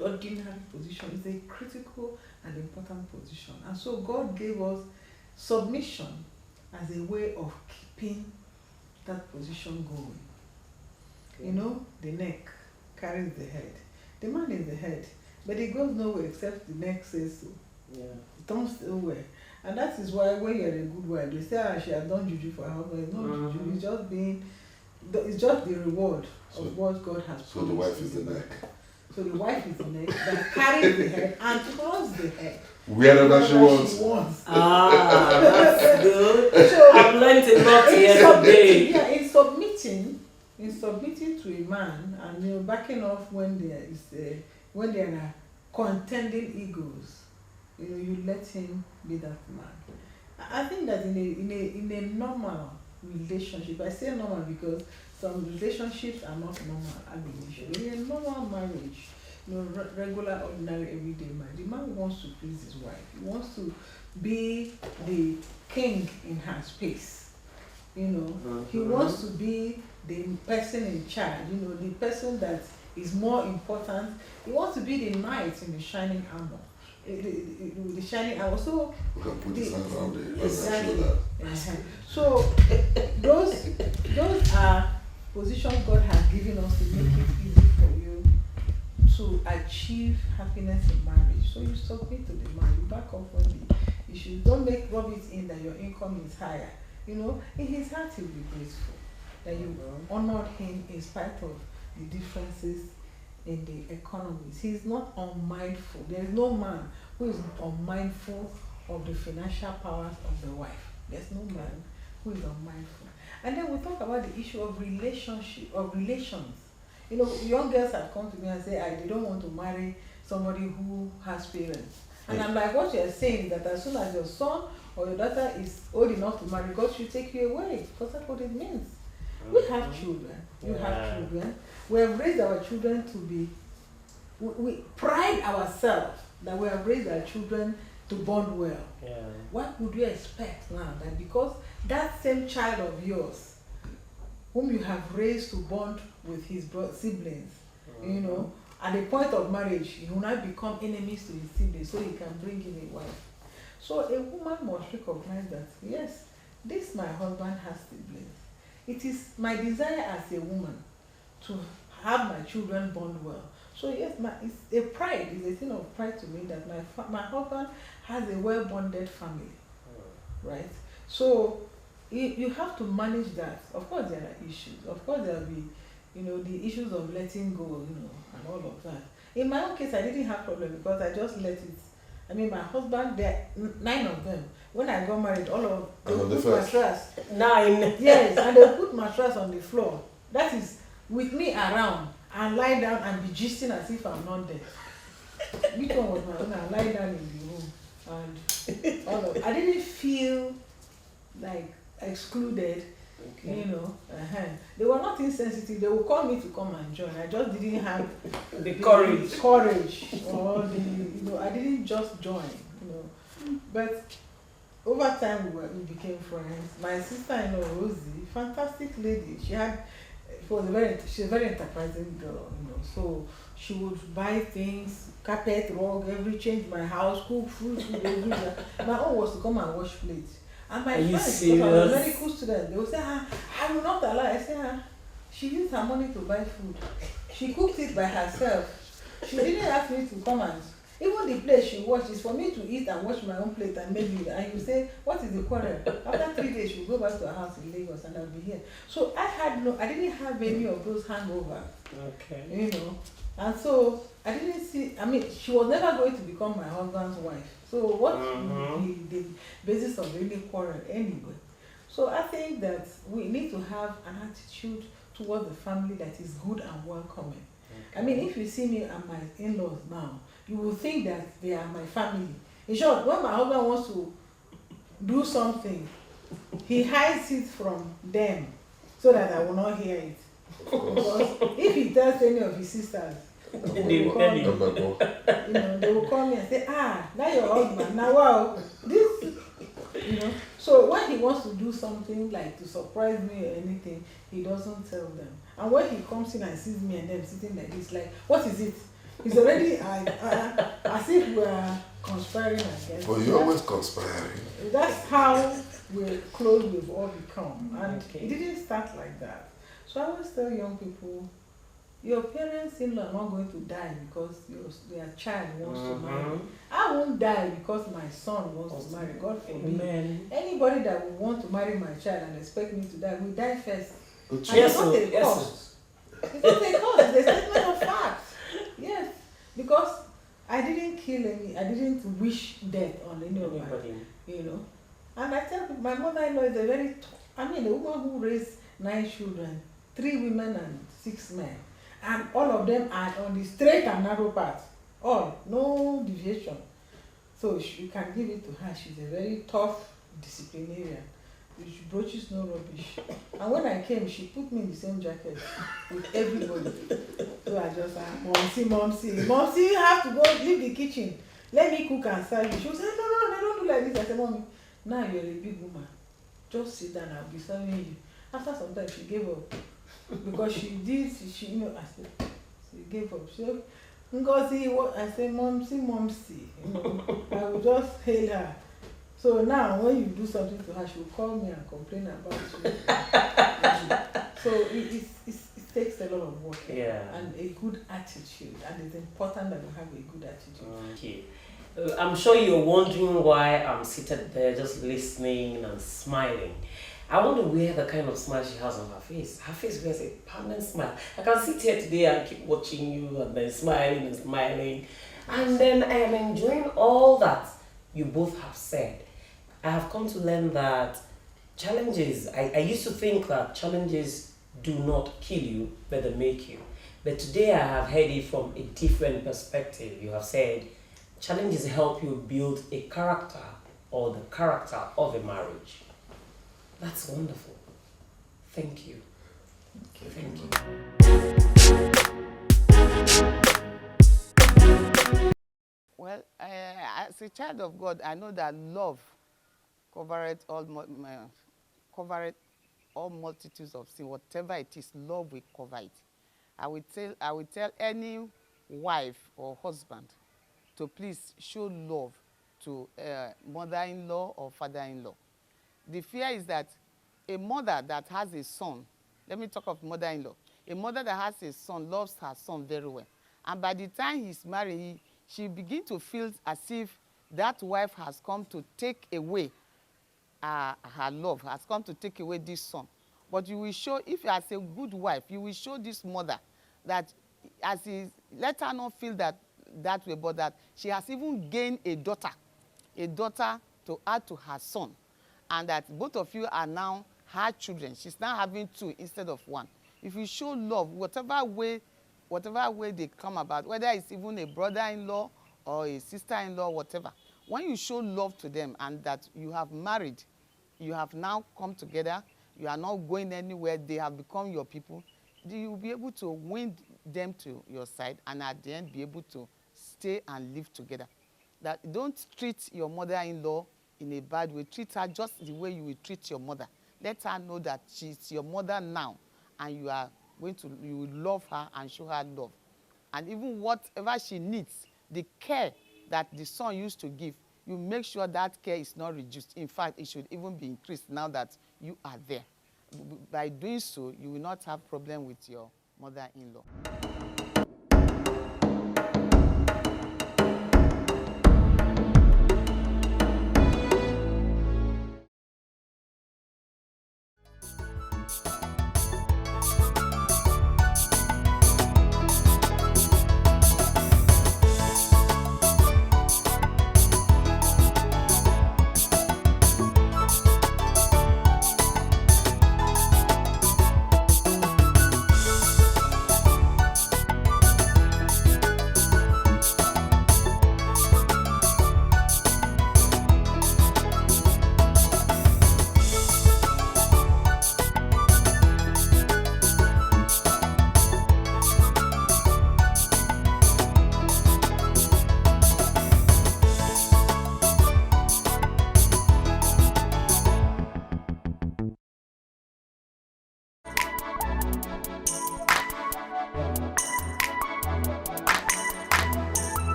ordinary position. It's a critical and important position. And so God gave us submission as a way of keeping that position going. Okay. You know, the neck carries the head. The man is the head, but it goes nowhere except the neck says so. Yeah. It turns nowhere. And that is why when you're a good wife, they say, she has done juju for her husband. It's not juju, it's just the reward of what God has promised. So the wife is the neck. So the wife is the neck that carries the head and turns the head. Wherever she wants. Ah, that's good. So I've learned a lot here today. Yeah, in submitting to a man and backing off when there are contending egos, you let him be that man. I think that in a normal relationship, I say normal because some relationships are not normal. In a normal marriage, regular, ordinary, everyday man, the man wants to please his wife. He wants to be the king in her space. He wants to be the person in charge. The person that is more important. He wants to be the knight in the shining armor. The shining armor. So we can put his hands around it. Exactly. So those are positions God has given us to make it easy for you to achieve happiness in marriage. So you submit to the man, you back off when the issues. Don't rub it in that your income is higher. In his heart he'll be grateful that you honored him in spite of the differences in the economies. He's not unmindful. There is no man who is unmindful of the financial powers of the wife. There's no man who is unmindful. And then we talk about the issue of relations. Young girls have come to me and say they don't want to marry somebody who has parents. And I'm like, what you're saying is that as soon as your son or your daughter is old enough to marry, God should take you away. Because that's what it means. We have children. You have children. We have raised our children to be, we pride ourselves that we have raised our children to bond well. Yeah. What would you expect now? That because that same child of yours, whom you have raised to bond with his siblings, at the point of marriage, you will not become enemies to his siblings so he can bring in a wife. So a woman must recognize that, yes, my husband has siblings. It is my desire as a woman to have my children bond well. So yes, it's a pride. It's a thing of pride to me that my husband has a well-bonded family, right? So you have to manage that. Of course, there are issues. Of course, there will be, the issues of letting go, and all of that. In my own case, I didn't have problem because I just let it. My husband, there are 9 of them. When I got married, all of them put mattress. 9. Yes, and they put mattress on the floor. That is with me around and lie down and be gisting as if I'm not there. Which one was my own? I lie down in the room and all of. I didn't feel like excluded. Okay. They were not insensitive. They would call me to come and join. I just didn't have the courage or I didn't just join. But over time we became friends. My sister-in-law Rosie, fantastic lady. She's a very enterprising girl. So she would buy things, carpet, rug, change my house, cook food. My own was to come and wash plates. And my friends, because I was a medical student, they would say, I will not allow. I say, she used her money to buy food. She cooked it by herself. She didn't ask me to come and, even the plate she washed is for me to eat and wash my own plate and maybe, and you say, what is the quarrel? After 3 days, she will go back to her house in Lagos and I'll be here. So I didn't have any of those hangovers. Okay. And so I didn't see, she was never going to become my husband's wife. So what would be the basis of really quarrel anyway? So I think that we need to have an attitude towards the family that is good and welcoming. I mean, if you see me and my in-laws now, you will think that they are my family. In short, when my husband wants to do something, he hides it from them so that I will not hear it. Because if he tells any of his sisters, They will tell you. they will call me and say, that's your husband. Now, wow, this, So when he wants to do something like to surprise me or anything, he doesn't tell them. And when he comes in and sees me and them sitting like this, like, what is it? He's already as if we are conspiring against. But you're always conspiring. That's how close we've all become. And it didn't start like that. So I always tell young people, your parents-in-law are not going to die because their child wants to marry. I won't die because my son wants to marry. God forbid. Amen. Anybody that will want to marry my child and expect me to die will die first. And it's not a cause. It's not a cause. It's a statement of fact. Yes. Because I didn't kill any. I didn't wish death on anybody. And I tell people, my mother-in-law is a woman who raised 9 children, 3 women and 6 men. And all of them are on the straight and narrow path. All, no deviation. So you can give it to her. She's a very tough disciplinarian. She broaches no rubbish. And when I came, she put me in the same jacket with everybody. So I just said, Momsy, you have to go leave the kitchen. Let me cook and serve you. She was saying, no, they don't do like this. I said, Mommy, now you're a big woman. Just sit down, I'll be serving you. After some time, she gave up. Because she I said, she gave up. She said, Ngozi, I said, Momsy. I will just hail her. So now, when you do something to her, she will call me and complain about you. So it takes a lot of work and a good attitude. And it's important that you have a good attitude. Okay. I'm sure you're wondering why I'm seated there just listening and smiling. I wonder where the kind of smile she has on her face. Her face wears a permanent smile. I can sit here today and keep watching you and then smiling and smiling. And then I am enjoying all that you both have said. I have come to learn that challenges, I used to think that challenges do not kill you, but they make you. But today I have heard it from a different perspective. You have said challenges help you build a character or the character of a marriage. That's wonderful. Thank you. Thank you. Well, as a child of God, I know that love covereth all multitudes of sin. Whatever it is, love will cover it. I will tell any wife or husband to please show love to mother-in-law or father-in-law. The fear is that a mother that has a son, let me talk of mother-in-law, a mother that has a son loves her son very well. And by the time he's married, she begins to feel as if that wife has come to take away her love, has come to take away this son. But you will show, if you are a good wife, you will show this mother that let her not feel that way, but that she has even gained a daughter to add to her son. And that both of you are now her children. She's now having 2 instead of 1. If you show love, whatever way they come about, whether it's even a brother-in-law or a sister-in-law, whatever, when you show love to them and that you have married, you have now come together, you are not going anywhere, they have become your people, you will be able to win them to your side and at the end be able to stay and live together. That don't treat your mother-in-law in a bad way. Treat her just the way you will treat your mother. Let her know that she's your mother now and you will love her and show her love. And even whatever she needs, the care that the son used to give, you make sure that care is not reduced. In fact, it should even be increased now that you are there. By doing so, you will not have problem with your mother-in-law.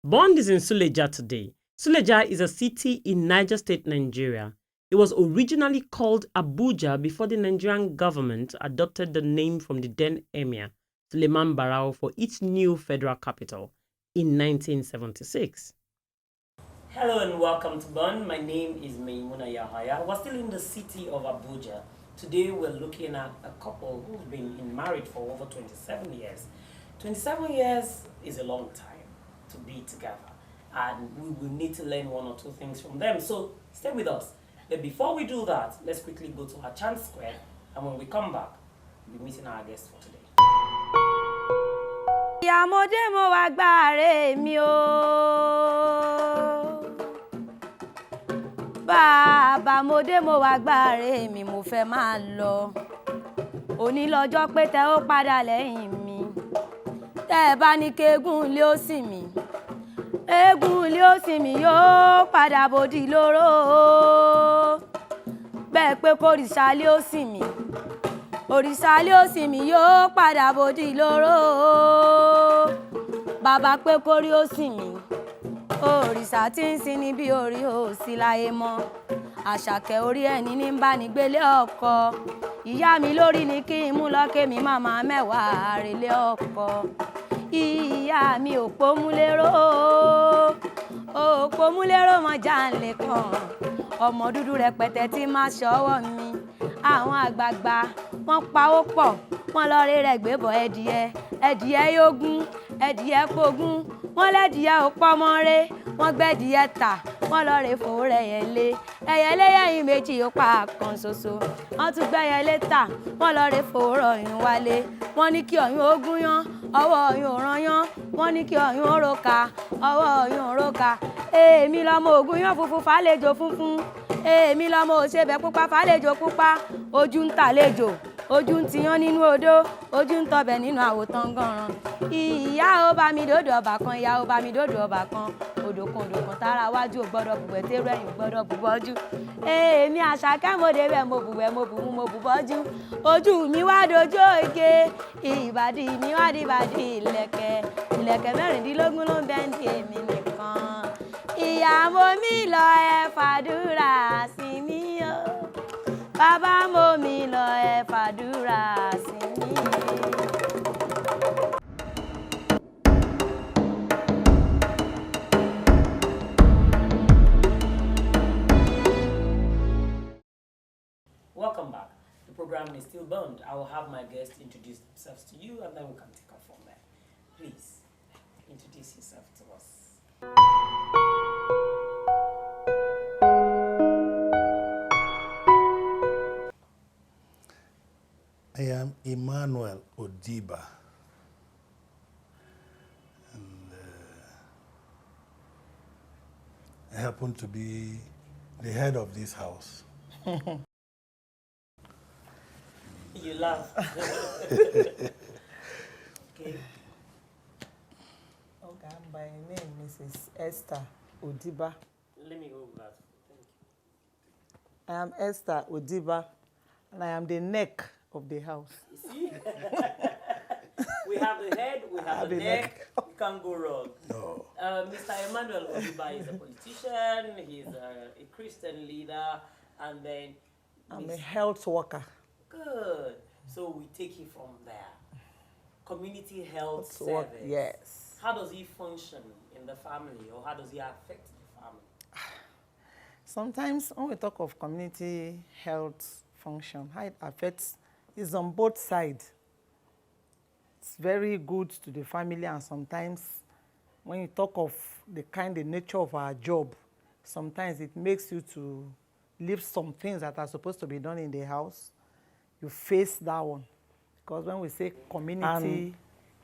Bond is in Suleja today. Suleja is a city in Niger State, Nigeria. It was originally called Abuja before the Nigerian government adopted the name from the then emir, Suleiman Barao, for its new federal capital in 1976. Hello and welcome to Bond. My name is Maimuna Yahaya. We're still in the city of Abuja. Today we're looking at a couple who've been married for over 27 years. 27 years is a long time to be together, and we will need to learn one or two things from them. So stay with us. But before we do that, let's quickly go to our chant square, and when we come back, we'll be meeting our guest for today. Ìyàmọ́dé mo wá gbàre mi o. Bàbá mọ́dé mo wá gbàre mi, mo fẹ́ máa lọ. Òní lọ́jọ́ pé tẹ ó padà lẹ́yìn mi. Tẹ́ ẹ bá ní kégún ilé ó sìn mí. Eégún ilé ó sìn mí yóò padà bòdì lóró. Bẹ́ẹ̀ pé kórìṣà ilé ó sìn mí. Òrìṣà ilé ó sìn mí yóò padà bòdì lóró. Bàbá pé kórí ó sìn mí. Òrìṣà tí ń sin ní bí orí ò sí láyé mọ́. Àṣàkẹ́ orí ẹni ní ń bá ní gbélé ọkọ. Ìyá mi lórí ni kí n mú lọ kémi màmá mẹ́wàá relé ọkọ. Ìyá mi òpómúléró. Òpómúléró mọ jàǹlẹ̀ kan. Ọmọ dúdú rẹpẹtẹ tí máa ṣọwọ́ mi. Àwọn àgbààgbà wọ́n pawó pọ̀, wọ́n lọ rí rẹ̀ gbébọ̀ ẹdìyẹ yógún, ẹdìyẹ pógún, wọ́n lẹ́dìyẹ ò pọ́mọ́ré, wọ́n gbẹ́dìyẹ tà, wọ́n lọ rè fò rẹ̀yẹlé, ẹyẹlé yẹ̀yìn méjì ó pa kan ṣoṣo, wọ́n tún gbẹ́yẹlé tà, wọ́n lọ rè fò rọ̀yìn wálé, wọ́n ní kí ọ̀yún ó gún yán, ọwọ́ ọ̀yún ò rán yán, wọ́n ní kí ọ̀yún ó roka, ọwọ́ ọ̀yún ò roka, èmi lọmọ ògún yán funfun fàlejò funfun, èmi lọmọ òṣèbẹ̀ pupa fàlejò pupa, ojú ń tàlejò, ojú ń tiyán nínú odó, ojú ń tọbẹ̀ nínú àwòtán gànràn. Ìyá ó bá mi dòdò ọbà kan, ìyá ó bá mi dòdò ọbà kan, odò kan tára wájú ò gbọ́dọ̀ bùwẹ̀ tẹ́rù ẹ̀yìn ò gbọ́dọ̀ bùbọ́jú. Èmi Àṣàkẹ́ mo débẹ̀ mo bùwẹ̀ mo bùmú mo bùbọ́jú. Ojú mi wá dojú òge, ìbàdí mi wá dìbàdí ìlẹ̀kẹ̀, ìlẹ̀kẹ̀ mẹ́rìndínlógún ló ń bẹ́ ń di èmi nìkan. Ìyàwó mi lọ ẹ fàdúrà sí mi o. Bàbá mo mi lọ ẹ fàdúrà sí mi. Welcome back. The program is still Bond. I will have my guests introduce themselves to you, and then we can take off from there. Please introduce yourself to us. I am Emmanuel Odiba, and I happen to be the head of this house. You laugh. Okay. Okay, my name is Mrs. Esther Odiba. Let me go with that. Thank you. I am Esther Odiba, and I am the neck of the house. You see? We have the head, we have the neck. You can't go wrong. No. Mr. Emmanuel Odiba is a politician, he's a Christian leader, and then... I'm a health worker. Good. So we take it from there. Community health service. Yes. How does he function in the family, or how does he affect the family? Sometimes when we talk of community health function, how it affects is on both sides. It's very good to the family, and sometimes when you talk of the kind of nature of our job, sometimes it makes you to leave some things that are supposed to be done in the house. You face that one. Because when we say community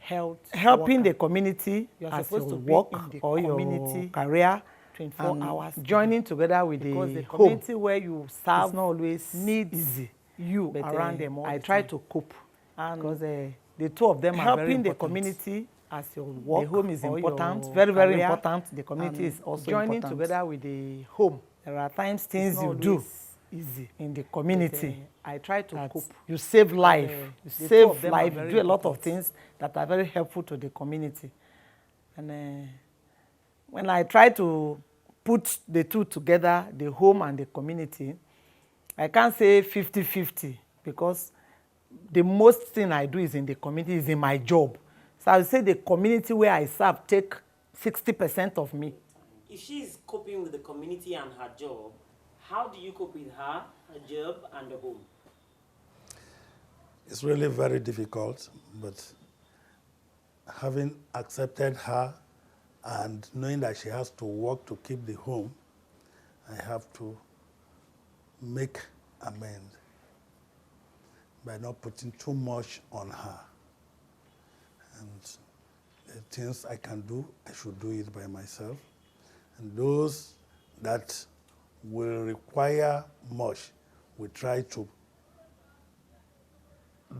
health, helping worker, the community, you are supposed to work in the or community your career 24 hours. Joining together with the community home where you serve is not always needs you but, around them all I try to cope. Because the two of them are very important. Helping the community as your work, the home is important, very, very career, important. The community is also joining important. Together with the home. There are times things you do easy in the community. I try to cope. You save life. You save life. You do a lot of things that are very helpful to the community. And when I try to put the two together, the home and the community, I can't say 50-50 because the most thing I do is in the community, is in my job. So I would say the community where I serve take 60% of me. If she's coping with the community and her job, how do you cope with her job, and the home? It's really very difficult, but having accepted her and knowing that she has to work to keep the home, I have to make amends by not putting too much on her. And the things I can do, I should do it by myself. And those that will require much, we try to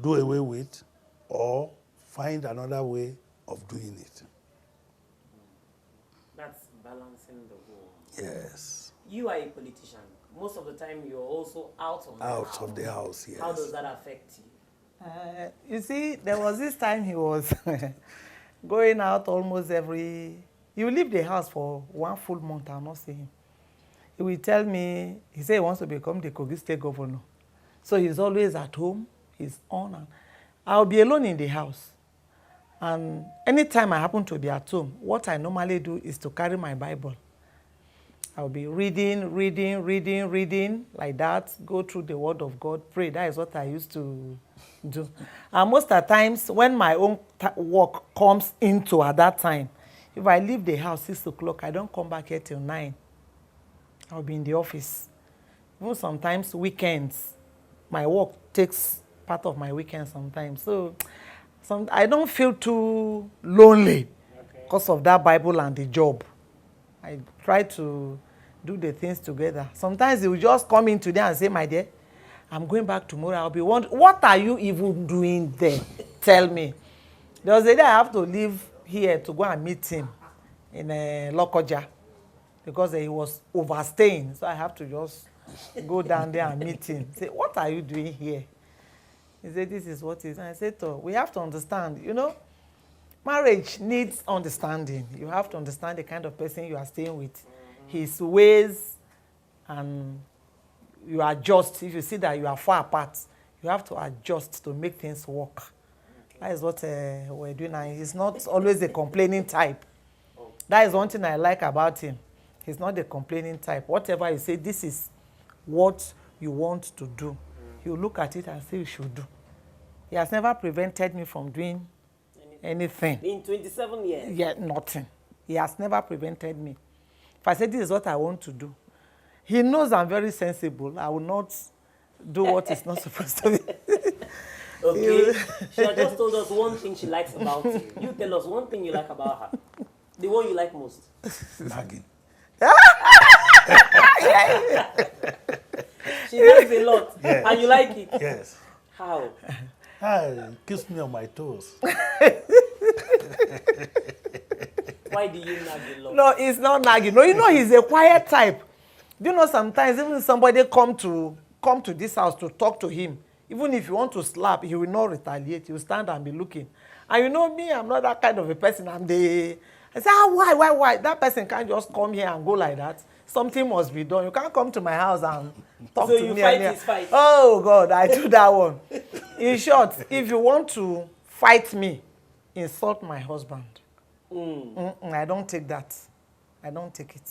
do away with or find another way of doing it. That's balancing the whole. Yes. You are a politician. Most of the time, you're also out of the house. Out of the house, yes. How does that affect you? You see, there was this time he was going out almost every... He will leave the house for 1 full month, I'll not see him. He will tell me, he said he wants to become the Kogi State governor. So he's always at home, he's on. And I'll be alone in the house. And anytime I happen to be at home, what I normally do is to carry my Bible. I'll be reading like that, go through the Word of God, pray. That is what I used to do. And most of the times, when my own work comes into at that time, if I leave the house 6 o'clock, I don't come back here till 9. I'll be in the office. Even sometimes weekends, my work takes part of my weekend sometimes. So I don't feel too lonely because of that Bible and the job. I try to do the things together. Sometimes they will just come in today and say, my dear, I'm going back tomorrow. I'll be wondering, what are you even doing there? Tell me. There was a day I have to leave here to go and meet him in Lokoja because he was overstaying. So I have to just go down there and meet him. Say, what are you doing here? He said, this is what it is. And I said, oh, we have to understand, you know, marriage needs understanding. You have to understand the kind of person you are staying with, his ways, and you adjust. If you see that you are far apart, you have to adjust to make things work. That is what we're doing now. He's not always a complaining type. That is one thing I like about him. He's not a complaining type. Whatever you say, this is what you want to do, he'll look at it and say you should do. He has never prevented me from doing anything. In 27 years? Yeah, nothing. He has never prevented me. If I say this is what I want to do, he knows I'm very sensible. I will not do what is not supposed to be. Okay. She has just told us one thing she likes about you. You tell us one thing you like about her. The one you like most. Nagging. She likes a lot. Yes. And you like it? Yes. How? Kiss me on my toes. Why do you nag a lot? No, it's not nagging. No, you know he's a quiet type. Do you know sometimes even somebody come to this house to talk to him, even if you want to slap, he will not retaliate. He will stand and be looking. And you know me, I'm not that kind of a person. I say, why? That person can't just come here and go like that. Something must be done. You can't come to my house and talk to me. So you fight his fight? Oh, God, I do that one. In short, if you want to fight me, insult my husband. I don't take that. I don't take it.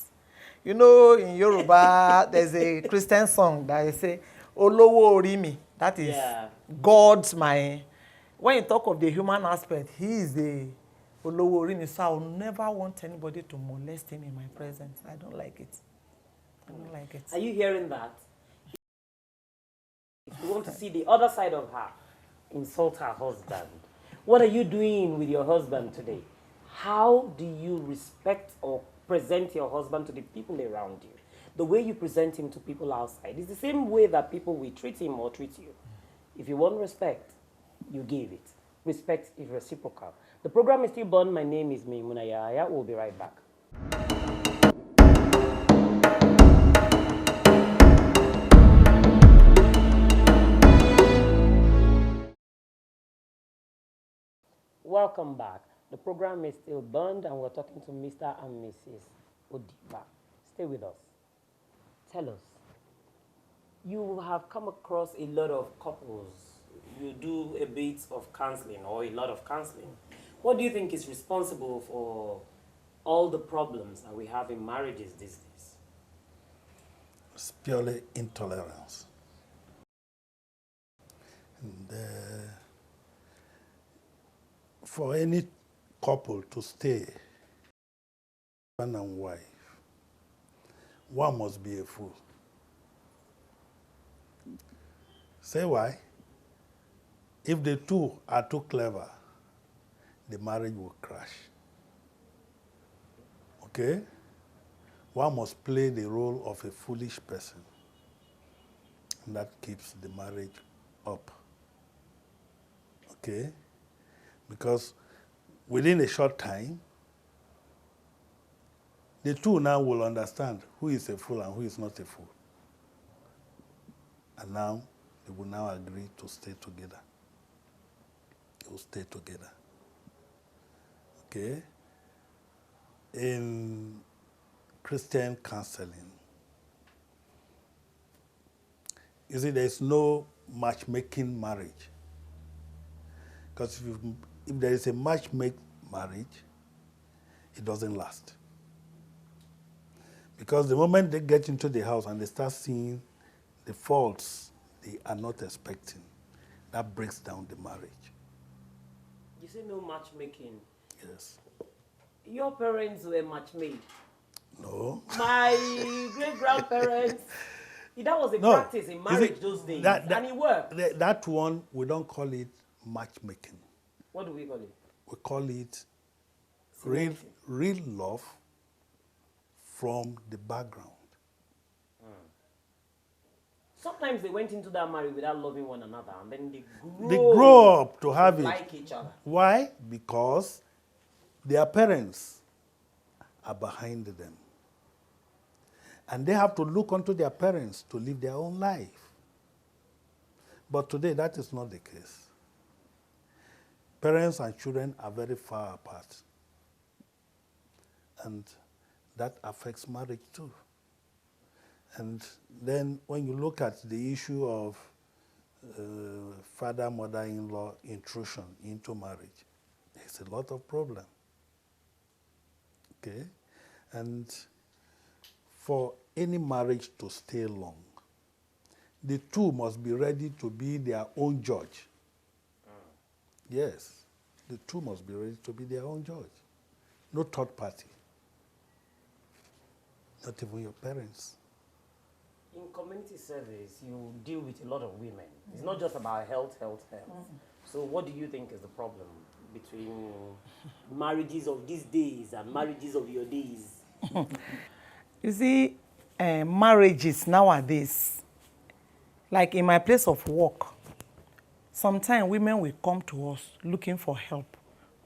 You know, in Yoruba, there's a Christian song that I say, Olowo Orimi. That is God's my... When you talk of the human aspect, he is the Olowo Orimi. So I will never want anybody to molest him in my presence. I don't like it. I don't like it. Are you hearing that? If you want to see the other side of her, insult her husband. What are you doing with your husband today? How do you respect or present your husband to the people around you? The way you present him to people outside is the same way that people will treat him or treat you. If you want respect, you give it. Respect is reciprocal. The program is still on. My name is Maimuna Yahaya. We'll be right back. Welcome back. The program is still burned, and we're talking to Mr. and Mrs. Odiba. Stay with us. Tell us. You have come across a lot of couples. You do a bit of counseling or a lot of counseling. What do you think is responsible for all the problems that we have in marriages these days? It's purely intolerance. And, for any couple to stay, husband and wife, one must be a fool. Say why? If the two are too clever, the marriage will crash. Okay? One must play the role of a foolish person. And that keeps the marriage up. Okay? Because within a short time, the two now will understand who is a fool and who is not a fool. And now, they will now agree to stay together. They will stay together. Okay? In Christian counseling, you see, there is no matchmaking marriage. Because if there is a matchmake marriage, it doesn't last. Because the moment they get into the house and they start seeing the faults they are not expecting, that breaks down the marriage. You say no matchmaking. Yes. Your parents were matchmade. No. My great-grandparents, that was a practice in marriage those days, and it worked. That one, we don't call it matchmaking. What do we call it? We call it real love from the background. Sometimes they went into that marriage without loving one another, and then They grow up to have like each other. Why? Because their parents are behind them. And they have to look onto their parents to live their own life. But today, that is not the case. Parents and children are very far apart. And that affects marriage too. And then when you look at the issue of father, mother-in-law intrusion into marriage, there's a lot of problem. Okay? And for any marriage to stay long, the two must be ready to be their own judge. Yes, the two must be ready to be their own judge. No third party. Not even your parents. In community service, you deal with a lot of women. It's not just about health. So what do you think is the problem between marriages of these days and marriages of your days? You see, marriages nowadays, like in my place of work, sometimes women will come to us looking for help,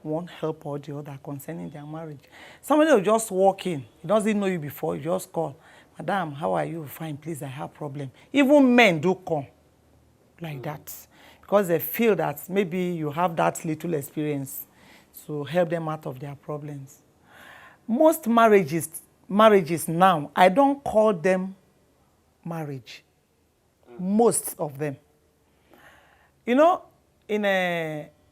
one help or the other concerning their marriage. Somebody will just walk in, he doesn't know you before, you just call, Madam, how are you? Fine, please, I have a problem. Even men do come like that because they feel that maybe you have that little experience to help them out of their problems. Most marriages now, I don't call them marriage. Most of them. You know,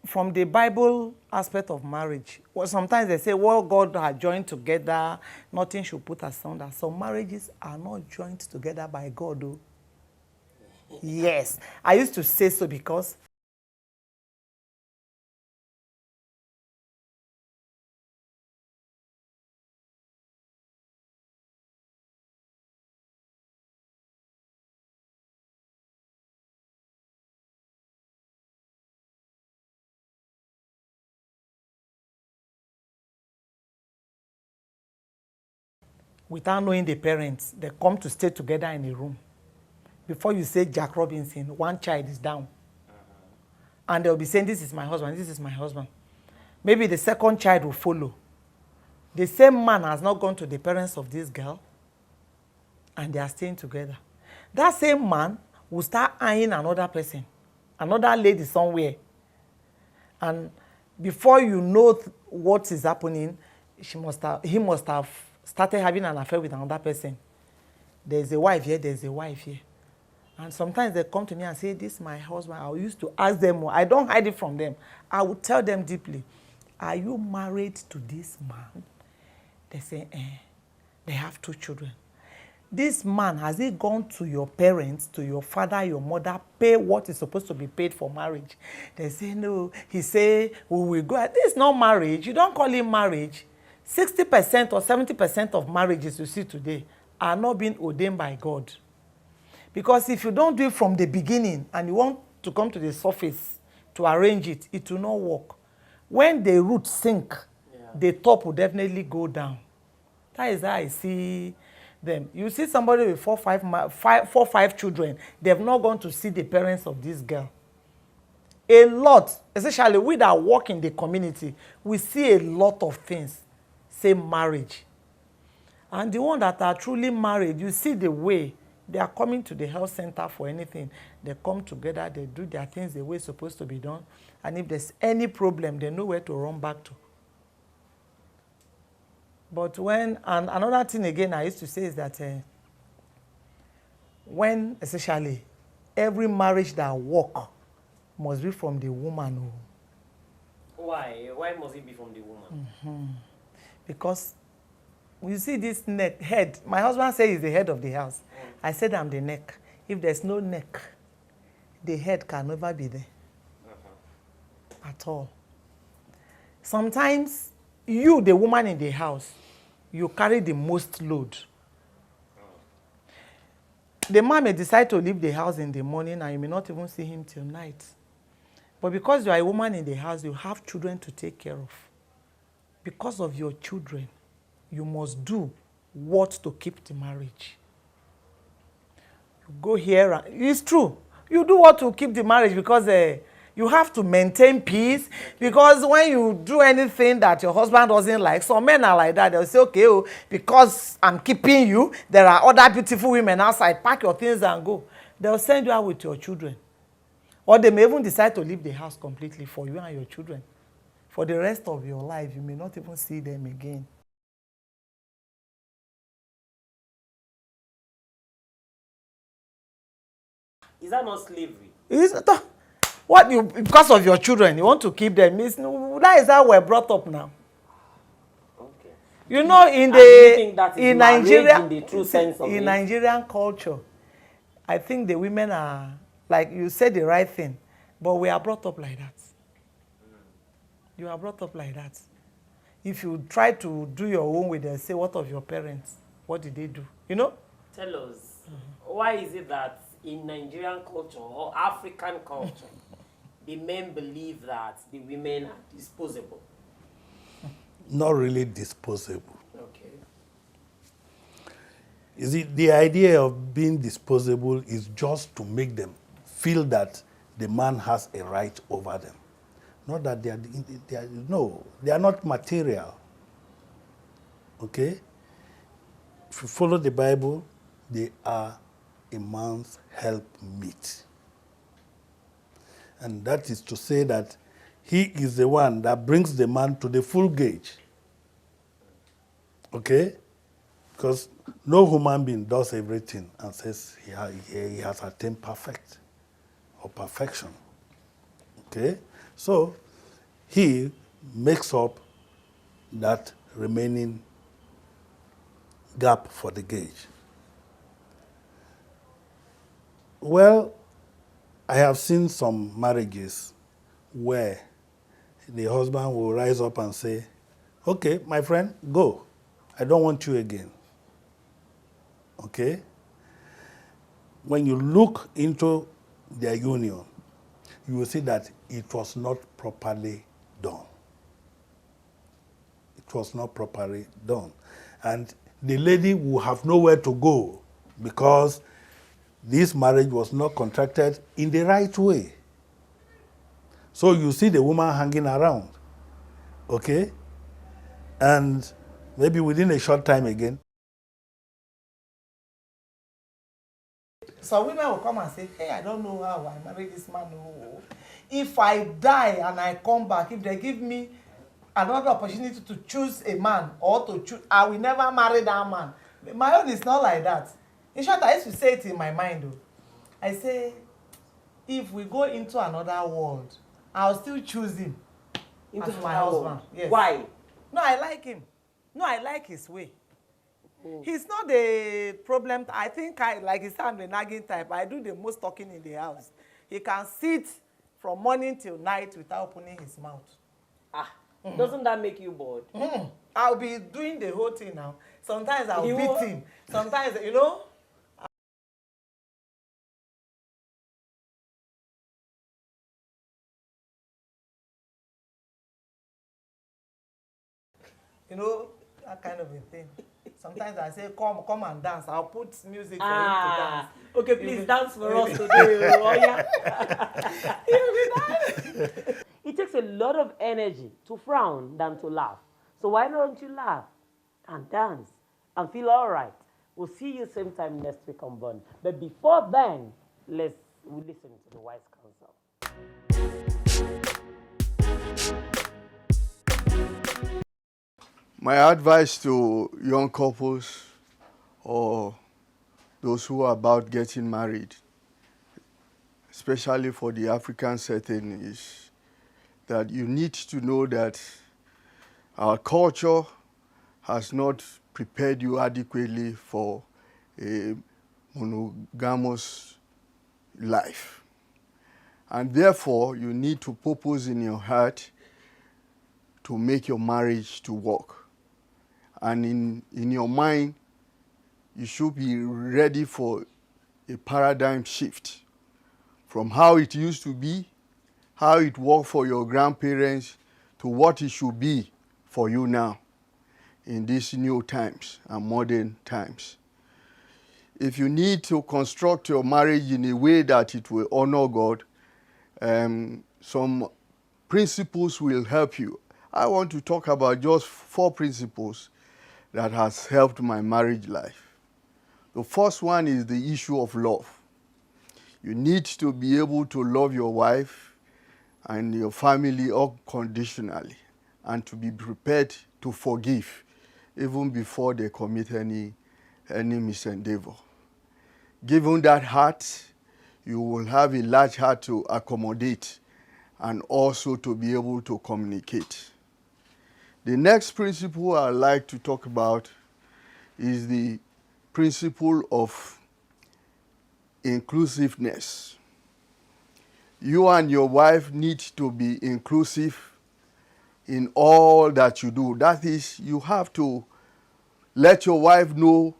from the Bible aspect of marriage, well, sometimes they say, well, God has joined together, nothing should put asunder. So marriages are not joined together by God, though. Yes, I used to say so because without knowing the parents, they come to stay together in a room. Before you say Jack Robinson, one child is down. And they'll be saying, this is my husband, this is my husband. Maybe the second child will follow. The same man has not gone to the parents of this girl, and they are staying together. That same man will start eyeing another person, another lady somewhere. And before you know what is happening, he must have started having an affair with another person. There's a wife here, there's a wife here. And sometimes they come to me and say, this is my husband. I used to ask them, I don't hide it from them. I would tell them deeply, are you married to this man? They say, They have 2 children. This man, has he gone to your parents, to your father, your mother, pay what is supposed to be paid for marriage? They say, no. He say, we will go. This is not marriage. You don't call it marriage. 60% or 70% of marriages you see today are not being ordained by God. Because if you don't do it from the beginning and you want to come to the surface to arrange it, it will not work. When the roots sink, the top will definitely go down. That is how I see them. You see somebody with 4, 5 children, they've not gone to see the parents of this girl. A lot, especially we that work in the community, we see a lot of things, say marriage. And the ones that are truly married, you see the way they are coming to the health center for anything. They come together, they do their things the way it's supposed to be done. And if there's any problem, they know where to run back to. But and another thing again I used to say is that when, essentially, every marriage that work must be from the woman. Why? Why must it be from the woman? Mm-hmm. Because you see this head. My husband says he's the head of the house. I said I'm the neck. If there's no neck, the head can never be there. At all. Sometimes you, the woman in the house, you carry the most load. The man may decide to leave the house in the morning and you may not even see him till night. But because you are a woman in the house, you have children to take care of. Because of your children, you must do what to keep the marriage. You go here, and it's true. You do what to keep the marriage because you have to maintain peace. Because when you do anything that your husband doesn't like, some men are like that. They'll say, okay, oh, because I'm keeping you, there are other beautiful women outside. Pack your things and go. They'll send you out with your children. Or they may even decide to leave the house completely for you and your children. For the rest of your life, you may not even see them again. Is that not slavery? What because of your children, you want to keep them? That is how we're brought up now. Okay. You know, in Nigeria, in the true sense of in Nigerian culture, I think the women are, like you said the right thing, but we are brought up like that. You are brought up like that. If you try to do your own way, they'll say, what of your parents? What did they do? You know? Tell us, why is it that in Nigerian culture or African culture, the men believe that the women are disposable? Not really disposable. Okay. You see, the idea of being disposable is just to make them feel that the man has a right over them. Not that they are not material. Okay? If you follow the Bible, they are a man's helpmeet. And that is to say that he is the one that brings the man to the full gauge. Okay? Because no human being does everything and says he has attained perfect or perfection. Okay? So, he makes up that remaining gap for the gauge. Well, I have seen some marriages where the husband will rise up and say, okay, my friend, go. I don't want you again. Okay? When you look into their union, you will see that it was not properly done. It was not properly done. And the lady will have nowhere to go because this marriage was not contracted in the right way. So you see the woman hanging around, okay? And maybe within a short time again. So women will come and say, hey, I don't know how I married this man. if I die and I come back, if they give me another opportunity to choose a man or to choose, I will never marry that man. My own is not like that. In short, I used to say it in my mind though. I say, if we go into another world, I'll still choose him as my husband. Yes. Why? No, I like him. No, I like his way. He's not a problem. I think like he said, I'm the nagging type. I do the most talking in the house. He can sit from morning till night without opening his mouth. Doesn't that make you bored? I'll be doing the whole thing now. Sometimes I'll beat him. Sometimes, you know. You know, that kind of a thing. Sometimes I say, come and dance. I'll put music for him to dance. Okay, please dance for us today. Oh, yeah. It takes a lot of energy to frown than to laugh. So why don't you laugh and dance and feel all right? We'll see you same time next week on Bond. But before then, we'll listen to the wise counsel. My advice to young couples or those who are about getting married, especially for the African setting, is that you need to know that our culture has not prepared you adequately for a monogamous life. And therefore, you need to purpose in your heart to make your marriage to work. And in your mind, you should be ready for a paradigm shift from how it used to be, how it worked for your grandparents, to what it should be for you now in these new times and modern times. If you need to construct your marriage in a way that it will honor God, some principles will help you. I want to talk about just 4 principles that has helped my marriage life. The first one is the issue of love. You need to be able to love your wife and your family unconditionally, and to be prepared to forgive even before they commit any misendeavor. Given that heart, you will have a large heart to accommodate and also to be able to communicate. The next principle I'd like to talk about is the principle of inclusiveness. You and your wife need to be inclusive in all that you do. That is, you have to let your wife know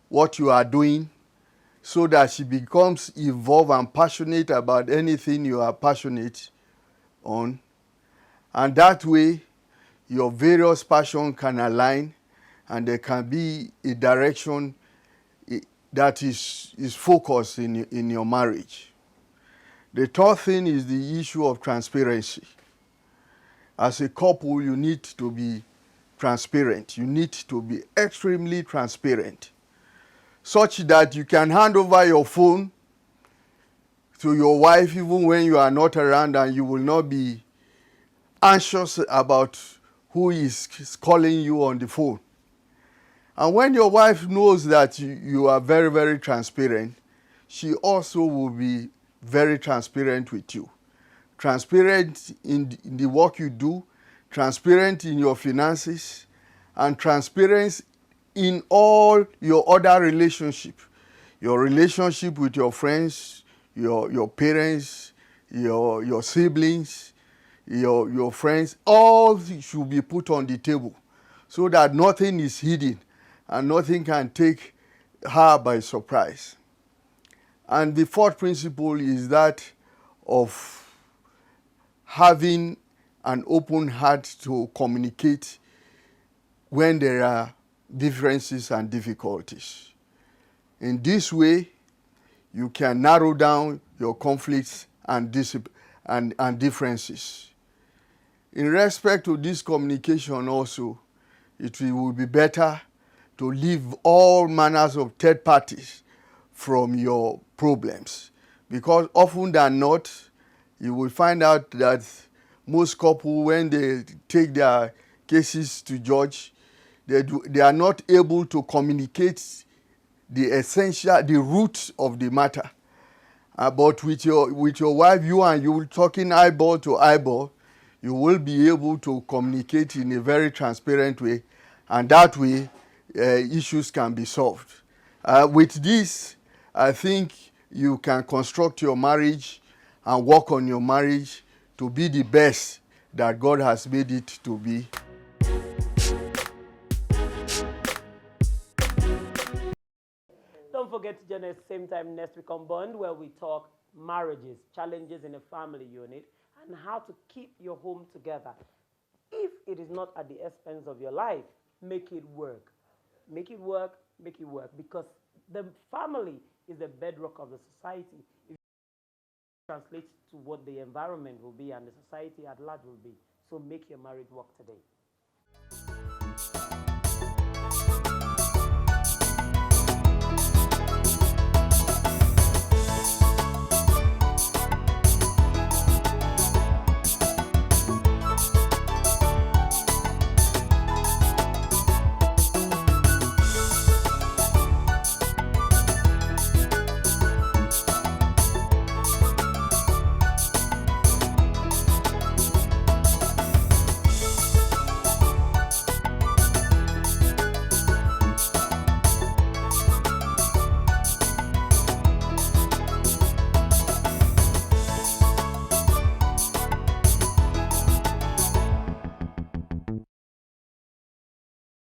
what you are doing so that she becomes involved and passionate about anything you are passionate on. And that way, your various passions can align and there can be a direction that is focused in your marriage. The third thing is the issue of transparency. As a couple, you need to be transparent. You need to be extremely transparent, such that you can hand over your phone to your wife even when you are not around, and you will not be anxious about who is calling you on the phone. And when your wife knows that you are very, very transparent, she also will be very transparent with you. Transparent in the work you do, transparent in your finances, and transparent in all your other relationships. Your relationship with your friends, your parents, your siblings, your friends, all should be put on the table so that nothing is hidden and nothing can take her by surprise. And the fourth principle is that of having an open heart to communicate when there are differences and difficulties. In this way, you can narrow down your conflicts and differences. In respect to this communication also, it will be better to leave all manners of third parties from your problems, because often than not, You will find out that most couples, when they take their cases to judge, they are not able to communicate the root of the matter. But with your wife, you talking eyeball to eyeball, you will be able to communicate in a very transparent way, and that way issues can be solved. With this, I think you can construct your marriage and work on your marriage to be the best that God has made it to be. Don't forget to join us same time next week on Bond, where we talk marriages, challenges in a family unit, and how to keep your home together. If it is not at the expense of your life, make it work. Make it work, make it work. Because the family is the bedrock of the society. If it translates to what the environment will be and the society at large will be. So make your marriage work today.